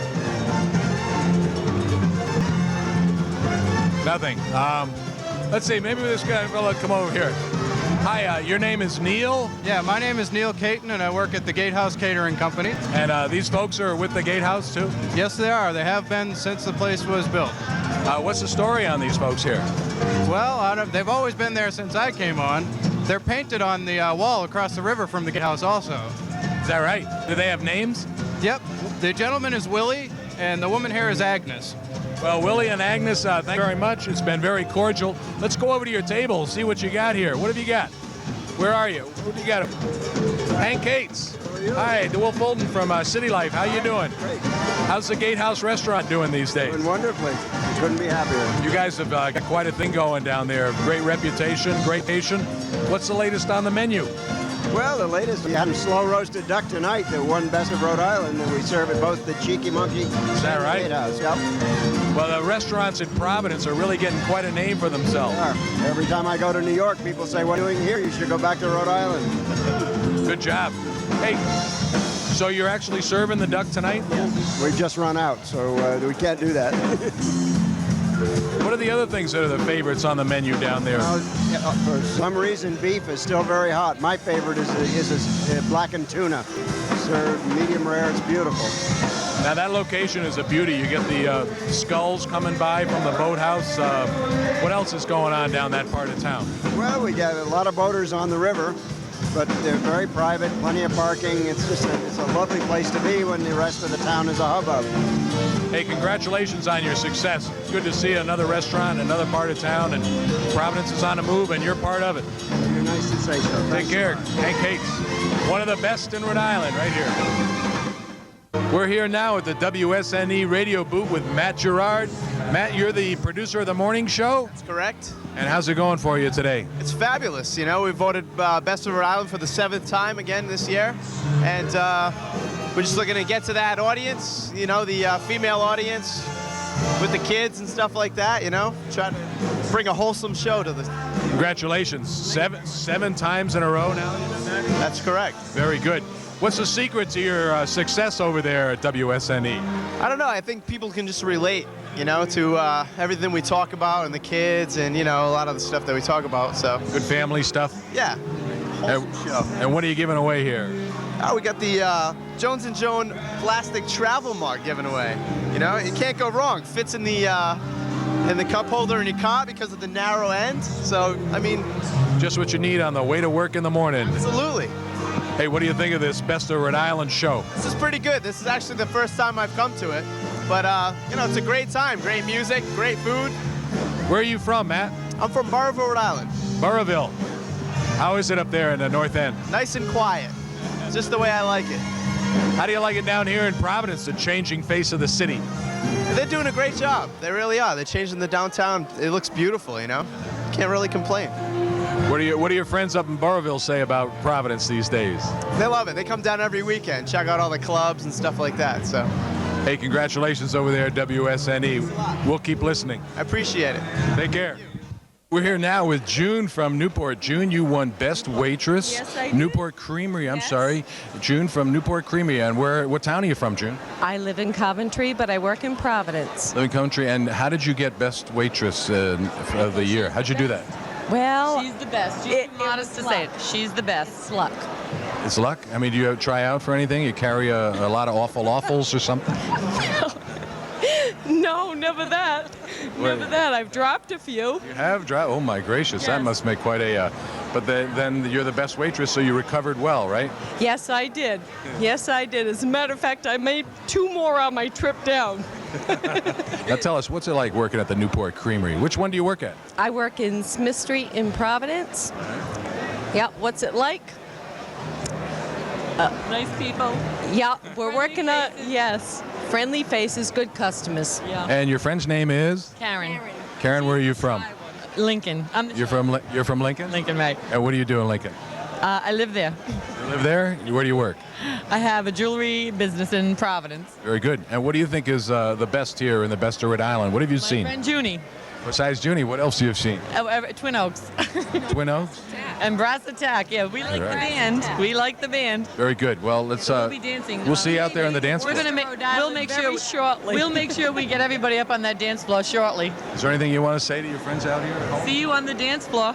S1: Nothing. Let's see. Maybe this guy will come over here. Hi, your name is Neil?
S19: Yeah, my name is Neil Caton, and I work at the Gatehouse Catering Company.
S1: And these folks are with the Gatehouse, too?
S19: Yes, they are. They have been since the place was built.
S1: What's the story on these folks here?
S19: Well, they've always been there since I came on. They're painted on the wall across the river from the Gatehouse also.
S1: Is that right? Do they have names?
S19: Yep. The gentleman is Willie, and the woman here is Agnes.
S1: Well, Willie and Agnes, thank you very much. It's been very cordial. Let's go over to your table, see what you got here. What have you got? Where are you? What do you got? Hank Cates. Hi, DeWolf Fulton from CityLife. How you doing?
S20: Great.
S1: How's the Gatehouse Restaurant doing these days?
S20: Doing wonderfully. Couldn't be happier.
S1: You guys have got quite a thing going down there. Great reputation, great patient. What's the latest on the menu?
S20: Well, the latest, we had a slow roasted duck tonight that won Best of Rhode Island, and we serve at both the Cheeky Monkey
S1: Is that right?
S20: State House. Yep.
S1: Well, the restaurants in Providence are really getting quite a name for themselves.
S20: Yeah. Every time I go to New York, people say, "What are you doing here? You should go back to Rhode Island."
S1: Good job. Hey, so you're actually serving the duck tonight?
S20: We've just run out, so we can't do that.
S1: What are the other things that are the favorites on the menu down there?
S20: For some reason, beef is still very hot. My favorite is blackened tuna. Served medium rare. It's beautiful.
S1: Now that location is a beauty. You get the skulls coming by from the boathouse. What else is going on down that part of town?
S20: Well, we got a lot of boaters on the river, but they're very private, plenty of parking. It's just it's a lovely place to be when the rest of the town is a hubbub.
S1: Hey, congratulations on your success. It's good to see another restaurant, another part of town, and Providence is on the move, and you're part of it.
S20: You're nice to say so.
S1: Take care. Hank Cates, one of the best in Rhode Island, right here. We're here now at the WSNE radio booth with Matt Gerard. Matt, you're the producer of the morning show?
S21: That's correct.
S1: And how's it going for you today?
S21: It's fabulous. You know, we voted Best of Rhode Island for the 7th time again this year. And we're just looking to get to that audience, you know, the female audience with the kids and stuff like that, you know. Try to bring a wholesome show to the...
S1: Congratulations. Seven times in a row now?
S21: That's correct.
S1: Very good. What's the secret to your success over there at WSNE?
S21: I don't know. I think people can just relate, you know, to everything we talk about and the kids and, you know, a lot of the stuff that we talk about. So
S1: good family stuff?
S21: Yeah. Wholesome show.
S1: And what are you giving away here?
S21: Oh, we got the Jones & Joan plastic travel mug given away. You know, it can't go wrong. Fits in the cup holder in your car because of the narrow end. So, I mean...
S1: Just what you need on the way to work in the morning.
S21: Absolutely.
S1: Hey, what do you think of this Best of Rhode Island show?
S21: This is pretty good. This is actually the first time I've come to it. But, you know, it's a great time. Great music, great food.
S1: Where are you from, Matt?
S21: I'm from Burrillville, Rhode Island.
S1: Burrillville. How is it up there in the north end?
S21: Nice and quiet. Just the way I like it.
S1: How do you like it down here in Providence, the changing face of the city?
S21: They're doing a great job. They really are. They're changing the downtown. It looks beautiful, you know? Can't really complain.
S1: What do your friends up in Burrillville say about Providence these days?
S21: They love it. They come down every weekend, check out all the clubs and stuff like that. So,
S1: hey, congratulations over there at WSNE. We'll keep listening.
S21: I appreciate it.
S1: Take care. We're here now with June from Newport. June, you won Best Waitress.
S22: Yes, I did.
S1: Newport Creamery, I'm sorry. June from Newport Creamery. And what town are you from, June?
S22: I live in Coventry, but I work in Providence.
S1: Live in Coventry. And how did you get Best Waitress of the year? How'd you do that?
S22: Well,
S23: she's the best. She's too modest to say it. She's the best.
S22: It's luck.
S1: It's luck? I mean, do you try out for anything? You carry a lot of awfuls or something?
S22: No, never that. Never that. I've dropped a few.
S1: You have dropped? Oh, my gracious. Yes. That must make quite a... but then you're the best waitress, so you recovered well, right?
S22: Yes, I did. Yes, I did. As a matter of fact, I made 2 more on my trip down.
S1: Now tell us, what's it like working at the Newport Creamery? Which one do you work at?
S22: I work in Smith Street in Providence. Yeah, what's it like?
S23: Nice people.
S22: Yeah, we're working on, yes. Friendly faces, good customers.
S23: Yeah.
S1: And your friend's name is?
S23: Karen.
S1: Karen, where are you from?
S23: Lincoln.
S1: You're from Lincoln?
S23: Lincoln, right.
S1: And what do you do in Lincoln?
S23: I live there.
S1: You live there? Where do you work?
S23: I have a jewelry business in Providence.
S1: Very good. And what do you think is the best here in the Best of Rhode Island? What have you seen?
S23: My friend Junie.
S1: Besides Junie, what else have you seen?
S23: Twin Oaks.
S1: Twin Oaks?
S23: And Brass Attack. Yeah, we like the band. We like the band.
S1: Very good. Well, let's.
S23: We'll be dancing.
S1: We'll see you out there on the dance floor.
S23: We're gonna we'll make sure shortly. We'll make sure we get everybody up on that dance floor shortly.
S1: Is there anything you want to say to your friends out here at home?
S23: See you on the dance floor.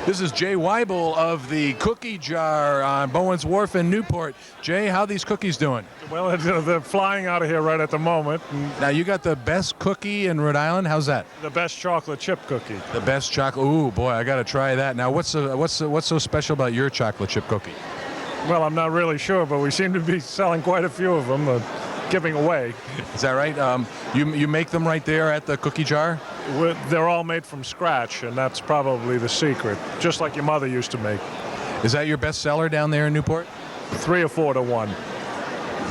S1: This is Jay Weibel of the Cookie Jar on Bowen's Wharf in Newport. Jay, how are these cookies doing?
S24: Well, they're flying out of here right at the moment.
S1: Now, you got the best cookie in Rhode Island. How's that?
S24: The best chocolate chip cookie.
S1: The best chocolate. Ooh, boy, I got to try that. Now, what's so special about your chocolate chip cookie?
S24: Well, I'm not really sure, but we seem to be selling quite a few of them, giving away.
S1: Is that right? You make them right there at the Cookie Jar?
S24: They're all made from scratch, and that's probably the secret, just like your mother used to make.
S1: Is that your best seller down there in Newport?
S24: 3 or 4 to 1.
S1: Is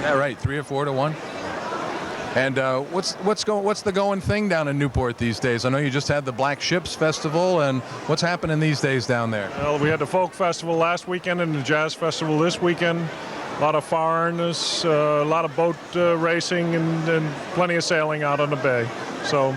S1: that right? 3 or 4 to 1? And what's the going thing down in Newport these days? I know you just had the Black Ships Festival, and what's happening these days down there?
S24: Well, we had the folk festival last weekend and the jazz festival this weekend. A lot of foreigners, a lot of boat racing, and plenty of sailing out on the bay. So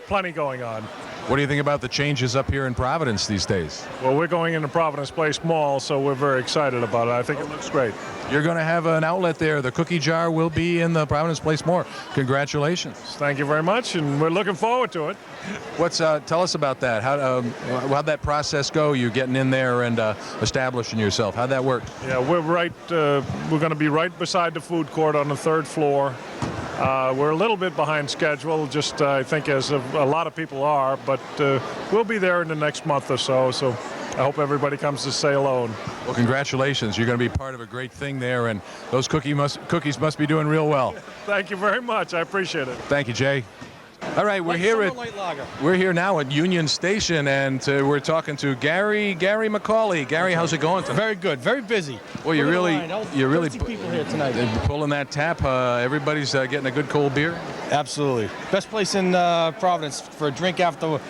S24: plenty going on.
S1: What do you think about the changes up here in Providence these days?
S24: Well, we're going into Providence Place Mall, so we're very excited about it. I think it looks great.
S1: You're going to have an outlet there. The cookie jar will be in the Providence Place Mall. Congratulations.
S24: Thank you very much, and we're looking forward to it.
S1: Tell us about that. How'd that process go? You getting in there and establishing yourself? How'd that work?
S24: Yeah, we're going to be right beside the food court on the 3rd floor. We're a little bit behind schedule, just I think as a lot of people are, but we'll be there in the next month or so. So I hope everybody comes to say hello.
S1: Well, congratulations. You're going to be part of a great thing there, and those cookies must be doing real well.
S24: Thank you very much. I appreciate it.
S1: Thank you, Jay. All right, we're here now at Union Station, and we're talking to Gary McCauley. Gary, how's it going tonight?
S3: Very good, very busy.
S1: Well, you're really
S3: people here tonight.
S1: Pulling that tap. Everybody's getting a good cold beer.
S3: Absolutely, best place in Providence for a drink after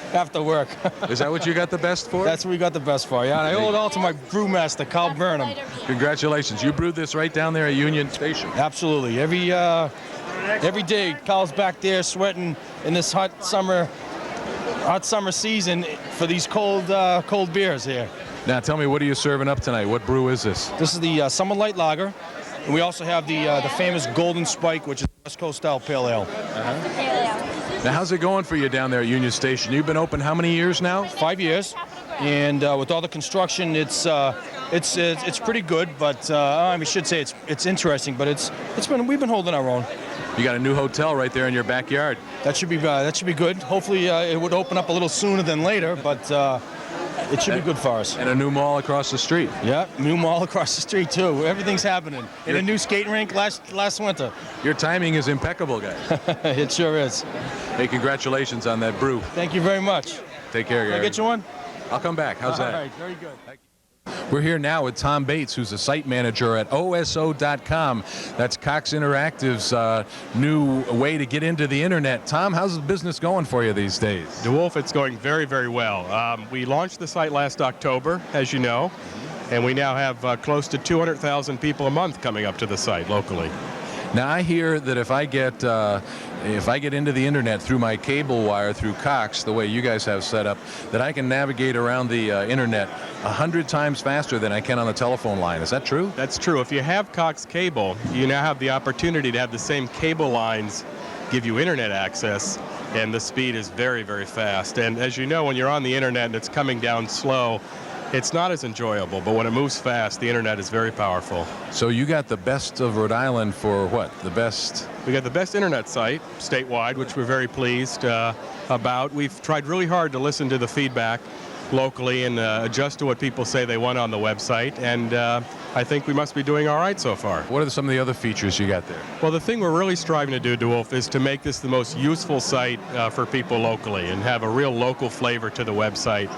S3: work.
S1: Is that what you got the best for?
S3: That's what we got the best for. Yeah, and I owe it all to my brewmaster, Carl Burnham.
S1: Congratulations! You brewed this right down there at Union Station.
S3: Absolutely, every day, Carl's back there sweating in this hot summer season for these cold beers here.
S1: Now tell me, what are you serving up tonight? What brew is this?
S3: This is the Summer Light Lager, and we also have the famous Golden Spike, which is West Coast style pale ale.
S1: Now how's it going for you down there at Union Station? You've been open how many years now?
S3: 5 years, and with all the construction, it's pretty good. But I should say it's interesting, but we've been holding our own.
S1: You got a new hotel right there in your backyard.
S3: That should be good. Hopefully, it would open up a little sooner than later, but it should be good for us.
S1: And a new mall across the street.
S3: Yeah, new mall across the street too. Everything's happening. And a new skating rink last winter.
S1: Your timing is impeccable, guys.
S3: It sure is.
S1: Hey, congratulations on that brew.
S3: Thank you very much.
S1: Take care, Gary.
S3: Can I get you one?
S1: I'll come back. How's that?
S3: All right, very good.
S1: Thank you. We're here now with Tom Bates, who's a site manager at OSO.com. That's Cox Interactive's new way to get into the internet. Tom, how's the business going for you these days?
S4: DeWolf, it's going very, very well. We launched the site last October, as you know, and we now have close to 200,000 people a month coming up to the site locally.
S1: Now I hear that if I get into the internet through my cable wire through Cox, the way you guys have set up, that I can navigate around the internet 100 times faster than I can on the telephone line. Is that true?
S4: That's true. If you have Cox cable, you now have the opportunity to have the same cable lines give you internet access, and the speed is very, very fast. And as you know, when you're on the internet and it's coming down slow, it's not as enjoyable, but when it moves fast, the internet is very powerful.
S1: So you got the best of Rhode Island for what? The best?
S4: We got the best internet site statewide, which we're very pleased about. We've tried really hard to listen to the feedback locally and adjust to what people say they want on the website, and I think we must be doing all right so far.
S1: What are some of the other features you got there?
S4: Well, the thing we're really striving to do, DeWolf, is to make this the most useful site for people locally and have a real local flavor to the website.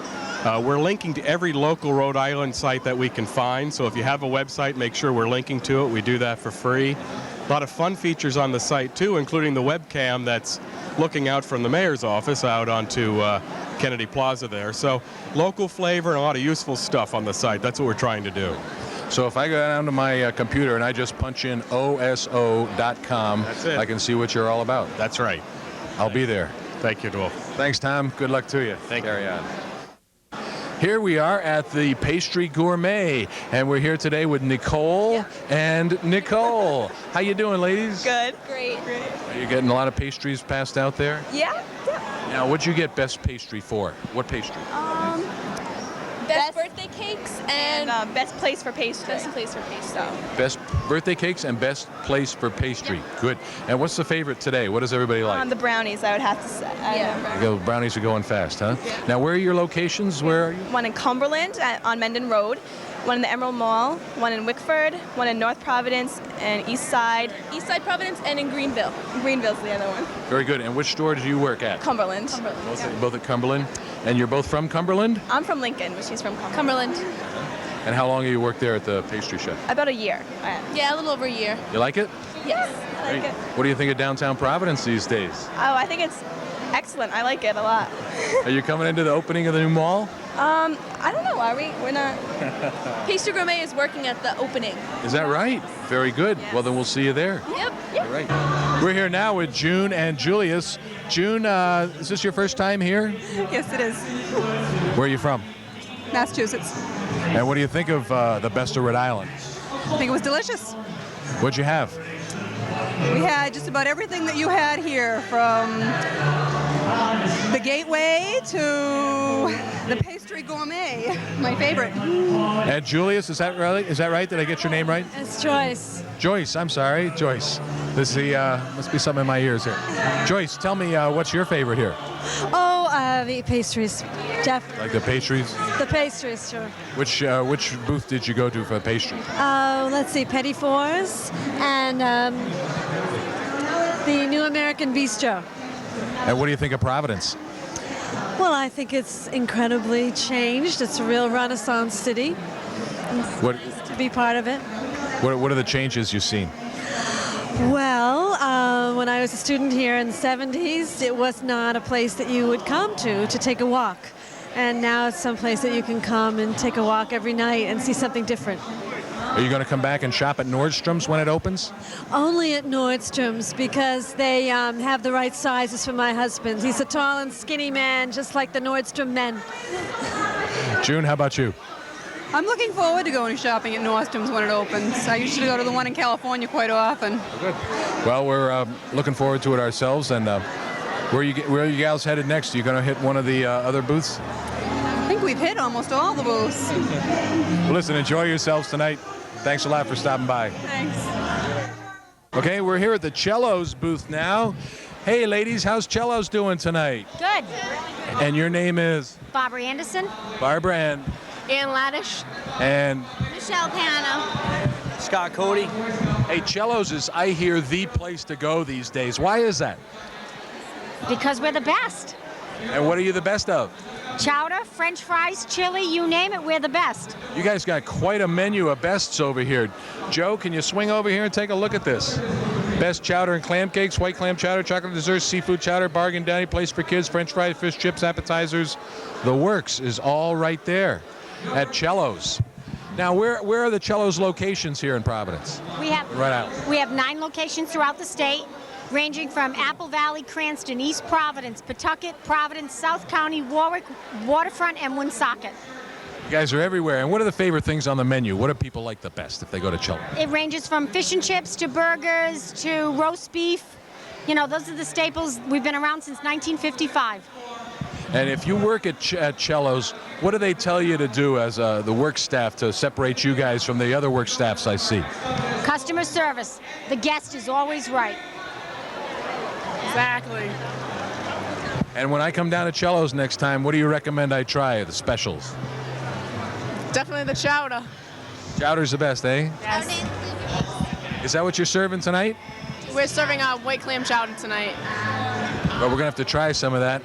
S4: We're linking to every local Rhode Island site that we can find, so if you have a website, make sure we're linking to it. We do that for free. A lot of fun features on the site, too, including the webcam that's looking out from the mayor's office out onto Kennedy Plaza there. So local flavor and a lot of useful stuff on the site. That's what we're trying to do.
S1: So if I go down to my computer and I just punch in OSO.com, I can see what you're all about.
S4: That's right.
S1: I'll be there.
S4: Thank you, DeWolf.
S1: Thanks, Tom. Good luck to you.
S4: Thank you.
S1: Carry on. Here we are at the Pastry Gourmet, and we're here today with Nicole and Nicole. How you doing, ladies?
S5: Good. Great.
S1: Are you getting a lot of pastries passed out there?
S5: Yeah.
S1: Now, what'd you get best pastry for? What pastry?
S5: Best birthday cakes and best place for pastry. Best place for pastry.
S1: Best birthday cakes and best place for pastry. Good. And what's the favorite today? What does everybody like?
S5: The brownies, I would have to say.
S1: The brownies are going fast, huh? Yeah. Now, where are your locations? Where are you?
S5: One in Cumberland on Mendon Road, one in the Emerald Mall, one in Wickford, one in North Providence, and East Side Providence, and in Greenville. Greenville's the other one.
S1: Very good. And which store do you work at?
S5: Cumberland.
S1: Both at Cumberland? And you're both from Cumberland?
S5: I'm from Lincoln, but she's from Cumberland.
S1: And how long have you worked there at the pastry shop?
S5: About a year.
S6: Yeah, a little over a year.
S1: You like it?
S5: Yes, I like
S1: Great.
S5: it.
S1: What do you think of downtown Providence these days?
S5: Oh, I think it's excellent. I like it a lot.
S1: Are you coming into the opening of the new mall?
S5: I don't know, are we? We're not. Pastry Gourmet is working at the opening.
S1: Is that right? Very good. Well, then we'll see you there.
S5: Yep.
S1: All right. We're here now with June and Julius. June, is this your first time here?
S6: Yes, it is.
S1: Where are you from?
S6: Massachusetts.
S1: And what do you think of the Best of Rhode Island?
S6: I think it was delicious.
S1: What'd you have?
S6: We had just about everything that you had here, from the Gateway to the Pastry Gourmet, my favorite.
S1: And Julius, is that right? Is that right? Did I get your name right?
S7: It's Joyce.
S1: Joyce, I'm sorry, Joyce. This is the, must be something in my ears here. Joyce, tell me, what's your favorite here?
S7: Oh, the pastries.
S1: Like the pastries?
S7: The pastries, sure.
S1: Which booth did you go to for the pastry?
S7: Let's see, Petit Fours and the New American Bistro.
S1: And what do you think of Providence?
S7: Well, I think it's incredibly changed. It's a real Renaissance city. It's
S1: What
S7: nice to be part of it.
S1: What are the changes you've seen?
S7: Well, when I was a student here in the 70s, it was not a place that you would come to take a walk. And now it's someplace that you can come and take a walk every night and see something different.
S1: Are you going to come back and shop at Nordstrom's when it opens?
S7: Only at Nordstrom's, because they have the right sizes for my husband. He's a tall and skinny man, just like the Nordstrom men.
S1: June, how about you?
S6: I'm looking forward to going shopping at Nordstrom's when it opens. I usually go to the one in California quite often.
S1: Good. Well, we're looking forward to it ourselves. And where are you gals headed next? Are you going to hit one of the other booths?
S6: I think we've hit almost all the booths.
S1: Well, listen, enjoy yourselves tonight. Thanks a lot for stopping by.
S6: Thanks.
S1: Okay, we're here at the Cellos booth now. Hey, ladies, how's Cellos doing tonight?
S8: Good.
S1: And your name is?
S8: Barbara Anderson.
S1: Barbara and?
S8: Ann Laddish.
S1: And?
S8: Michelle Pano.
S1: Scott Cody. Hey, Cellos is, I hear, the place to go these days. Why is that?
S8: Because we're the best.
S1: And what are you the best of?
S8: Chowder, French fries, chili, you name it, we're the best.
S1: You guys got quite a menu of bests over here. Joe, can you swing over here and take a look at this? Best chowder and clam cakes, white clam chowder, chocolate desserts, seafood chowder, bargain downy, place for kids, French fries, fish chips, appetizers. The works is all right there at Cellos. Now, where are the Cellos locations here in Providence?
S8: We have
S1: Right out.
S8: We have 9 locations throughout the state, ranging from Apple Valley, Cranston, East Providence, Pawtucket, Providence, South County, Warwick, Waterfront, and Woonsocket.
S1: You guys are everywhere. And what are the favorite things on the menu? What do people like the best if they go to Cellos?
S8: It ranges from fish and chips to burgers to roast beef. You know, those are the staples. We've been around since 1955.
S1: And if you work at Cellos, what do they tell you to do as the work staff to separate you guys from the other work staffs I see?
S8: Customer service. The guest is always right.
S6: Exactly.
S1: And when I come down to Cellos next time, what do you recommend I try, the specials?
S6: Definitely the chowder.
S1: Chowder's the best, eh?
S6: Yes.
S1: Is that what you're serving tonight?
S6: We're serving a white clam chowder tonight.
S1: Well, we're going to have to try some of that.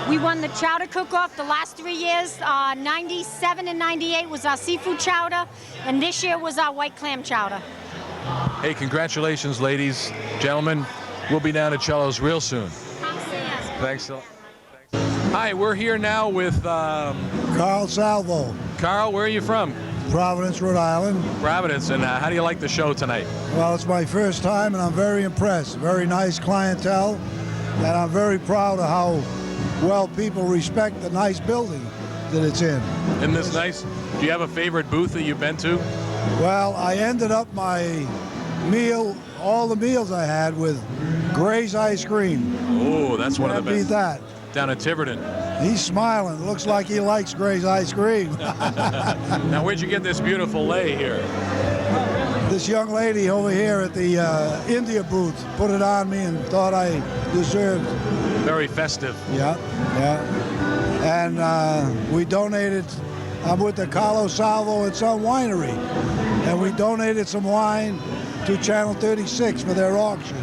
S8: We won the chowder cook-off the last 3 years. 97 and 98 was our seafood chowder, and this year was our white clam chowder.
S1: Hey, congratulations, ladies, gentlemen. We'll be down at Cellos real soon. Thanks a lot. Hi, we're here now with
S9: Carl Salvo.
S1: Carl, where are you from?
S9: Providence, Rhode Island.
S1: Providence, and how do you like the show tonight?
S9: Well, it's my first time, and I'm very impressed. Very nice clientele, and I'm very proud of how well people respect the nice building that it's in.
S1: Isn't this nice? Do you have a favorite booth that you've been to?
S9: Well, I ended up my meal, all the meals I had, with Gray's ice cream.
S1: Oh, that's one of the
S9: Can't
S1: best.
S9: beat that.
S1: Down at Tiverton.
S9: He's smiling. Looks like he likes Gray's ice cream.
S1: Now, where'd you get this beautiful lei here?
S9: This young lady over here at the India booth put it on me and thought I deserved.
S1: Very festive.
S9: Yeah, yeah. And we donated, I'm with the Carlo Salvo and Son Winery, and we donated some wine to Channel 36 for their auction.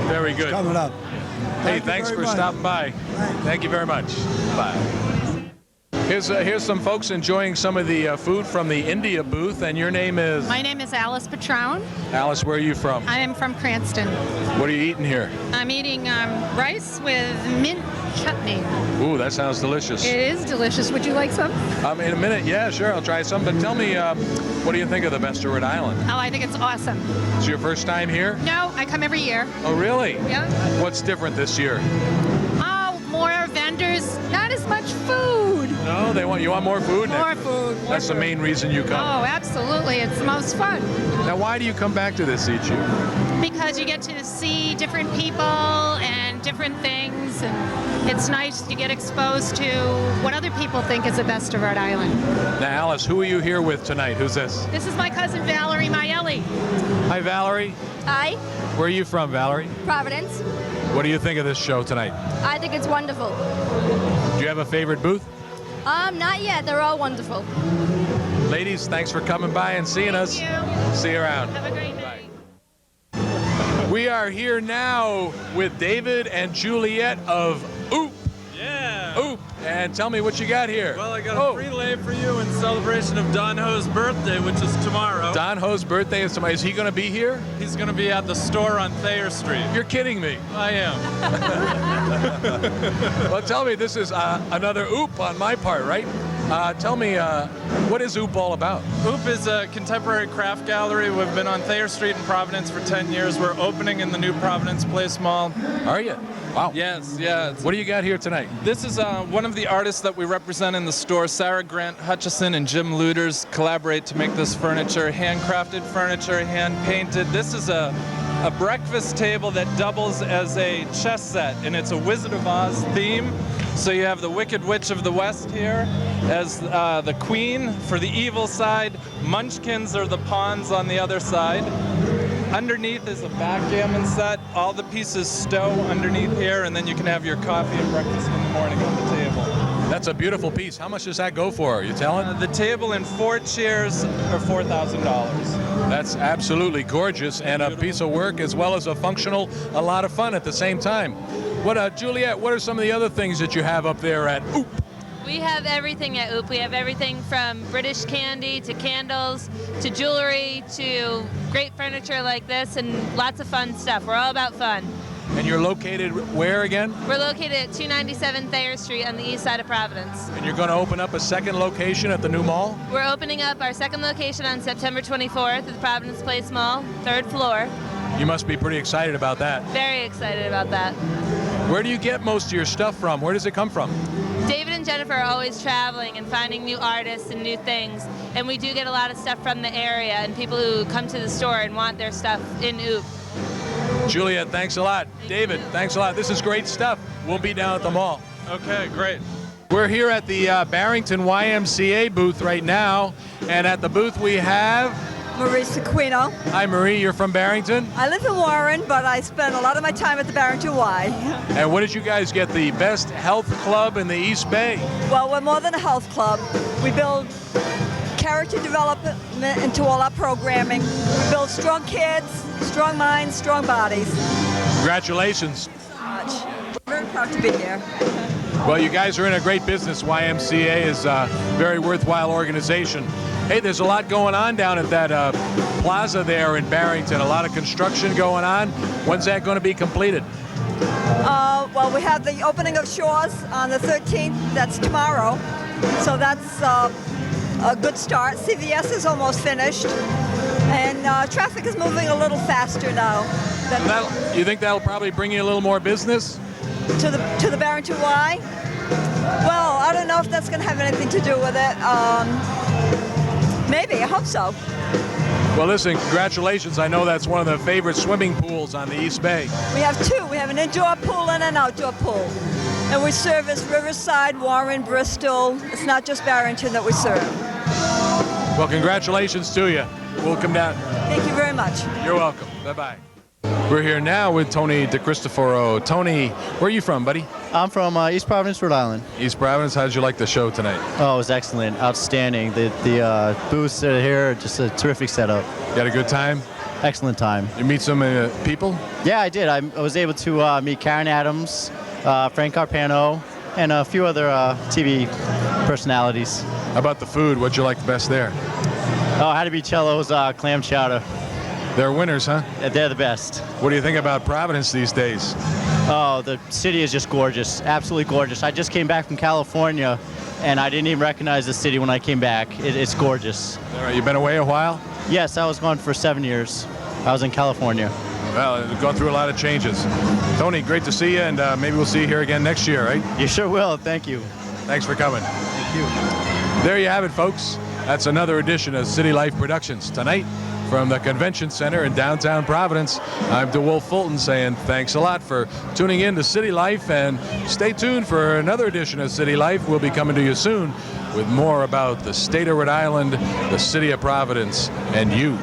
S1: Very good.
S9: It's coming up.
S1: Hey, thanks for stopping by. Thank you very much. Bye. Here's some folks enjoying some of the food from the India booth, and your name is?
S2: My name is Alice Patron.
S1: Alice, where are you from?
S2: I am from Cranston.
S1: What are you eating here?
S2: I'm eating rice with mint chutney.
S1: Ooh, that sounds delicious.
S2: It is delicious. Would you like some?
S1: In a minute, yeah, sure, I'll try some. But tell me, what do you think of the best of Rhode Island?
S2: Oh, I think it's awesome.
S1: It's your first time here?
S2: No, I come every year.
S1: Oh, really?
S2: Yeah.
S1: What's different this year?
S2: Oh, more vendors, not as much food.
S1: No, you want more food?
S2: More food.
S1: That's the main reason you come.
S2: Oh, absolutely. It's the most fun.
S1: Now, why do you come back to this each year?
S2: Because you get to see different people and different things, and it's nice to get exposed to what other people think is the best of Rhode Island.
S1: Now, Alice, who are you here with tonight? Who's this?
S2: This is my cousin Valerie Maielli.
S1: Hi, Valerie.
S10: Hi,
S1: Where are you from, Valerie?
S10: Providence.
S1: What do you think of this show tonight?
S10: I think it's wonderful.
S1: Do you have a favorite booth?
S10: Not yet. They're all wonderful.
S1: Ladies, thanks for coming by and seeing us. See you around.
S2: Have a great night.
S1: We are here now with David and Juliet of Oop.
S11: Yeah.
S1: Oop. And tell me what you got here.
S11: Well, I got a free lay for you in celebration of Don Ho's birthday, which is tomorrow.
S1: Don Ho's birthday is tomorrow. Is he going to be here?
S11: He's going to be at the store on Thayer Street.
S1: You're kidding me.
S11: I am.
S1: Well, tell me, this is another Oop on my part, right? Tell me, what is Oop all about?
S11: Oop is a contemporary craft gallery. We've been on Thayer Street in Providence for 10 years. We're opening in the new Providence Place Mall.
S1: Are you? Wow.
S11: Yes, yeah.
S1: What do you got here tonight?
S11: This is one of the artists that we represent in the store. Sarah Grant Hutchison and Jim Luders collaborate to make this furniture. Handcrafted furniture, hand-painted. This is a breakfast table that doubles as a chess set, and it's a Wizard of Oz theme. So you have the Wicked Witch of the West here as the queen for the evil side. Munchkins are the pawns on the other side. Underneath is a backgammon set. All the pieces stow underneath here, and then you can have your coffee and breakfast in the morning on the table.
S1: That's a beautiful piece. How much does that go for? Are you telling?
S11: The table and 4 chairs are $4,000.
S1: That's absolutely gorgeous and a piece of work as well as a functional, a lot of fun at the same time. Juliet, what are some of the other things that you have up there at Oop?
S13: We have everything at Oop. We have everything from British candy to candles to jewelry to great furniture like this and lots of fun stuff. We're all about fun.
S1: And you're located where again?
S13: We're located at 297 Thayer Street on the east side of Providence.
S1: And you're going to open up a second location at the new mall?
S13: We're opening up our second location on September 24th at the Providence Place Mall, 3rd floor.
S1: You must be pretty excited about that.
S13: Very excited about that.
S1: Where do you get most of your stuff from? Where does it come from?
S13: David and Jennifer are always traveling and finding new artists and new things. And we do get a lot of stuff from the area and people who come to the store and want their stuff in Oop.
S1: Juliet, thanks a lot. David, thanks a lot. This is great stuff. We'll be down at the mall.
S11: Okay, great.
S1: We're here at the Barrington YMCA booth right now. And at the booth we have...
S25: Marie Sequino.
S1: Hi, Marie. You're from Barrington?
S25: I live in Warren, but I spend a lot of my time at the Barrington Y.
S1: And what did you guys get? The best health club in the East Bay?
S25: Well, we're more than a health club. We build character development into all our programming. We build strong kids, strong minds, strong bodies.
S1: Congratulations.
S25: Much. We're very proud to be here.
S1: Well, you guys are in a great business. YMCA is a very worthwhile organization. Hey, there's a lot going on down at that plaza there in Barrington. A lot of construction going on. When's that going to be completed?
S25: Well, we have the opening of Shores on the 13th. That's tomorrow. So that's a good start. CVS is almost finished. And traffic is moving a little faster now.
S1: You think that'll probably bring you a little more business?
S25: To the Barrington Y? Well, I don't know if that's going to have anything to do with it. Maybe, I hope so.
S1: Well, listen, congratulations. I know that's one of the favorite swimming pools on the East Bay.
S25: We have two. We have an indoor pool and an outdoor pool. And we service Riverside, Warren, Bristol. It's not just Barrington that we serve.
S1: Well, congratulations to you. We'll come down.
S25: Thank you very much.
S1: You're welcome. Bye-bye. We're here now with Tony DeCristoforo. Tony, where are you from, buddy?
S26: I'm from East Providence, Rhode Island.
S1: East Providence. How did you like the show tonight?
S26: Oh, it was excellent. Outstanding. The booths here, just a terrific setup.
S1: You had a good time?
S26: Excellent time.
S1: You meet some people?
S26: Yeah, I did. I was able to meet Karen Adams, Frank Carpano, and a few other TV personalities.
S1: How about the food? What'd you like the best there?
S26: Oh, it had to be Cello's clam chowder.
S1: They're winners, huh?
S26: They're the best.
S1: What do you think about Providence these days?
S26: Oh, the city is just gorgeous, absolutely gorgeous. I just came back from California, and I didn't even recognize the city when I came back. It's gorgeous.
S1: All right, you've been away a while?
S26: Yes, I was gone for 7 years. I was in California.
S1: Well, we've gone through a lot of changes. Tony, great to see you, and maybe we'll see you here again next year, right?
S26: You sure will. Thank you.
S1: Thanks for coming.
S26: Thank you.
S1: There you have it, folks. That's another edition of City Life Productions. Tonight, from the Convention Center in downtown Providence, I'm DeWolf Fulton saying thanks a lot for tuning in to City Life, and stay tuned for another edition of City Life. We'll be coming to you soon with more about the state of Rhode Island, the city of Providence, and you.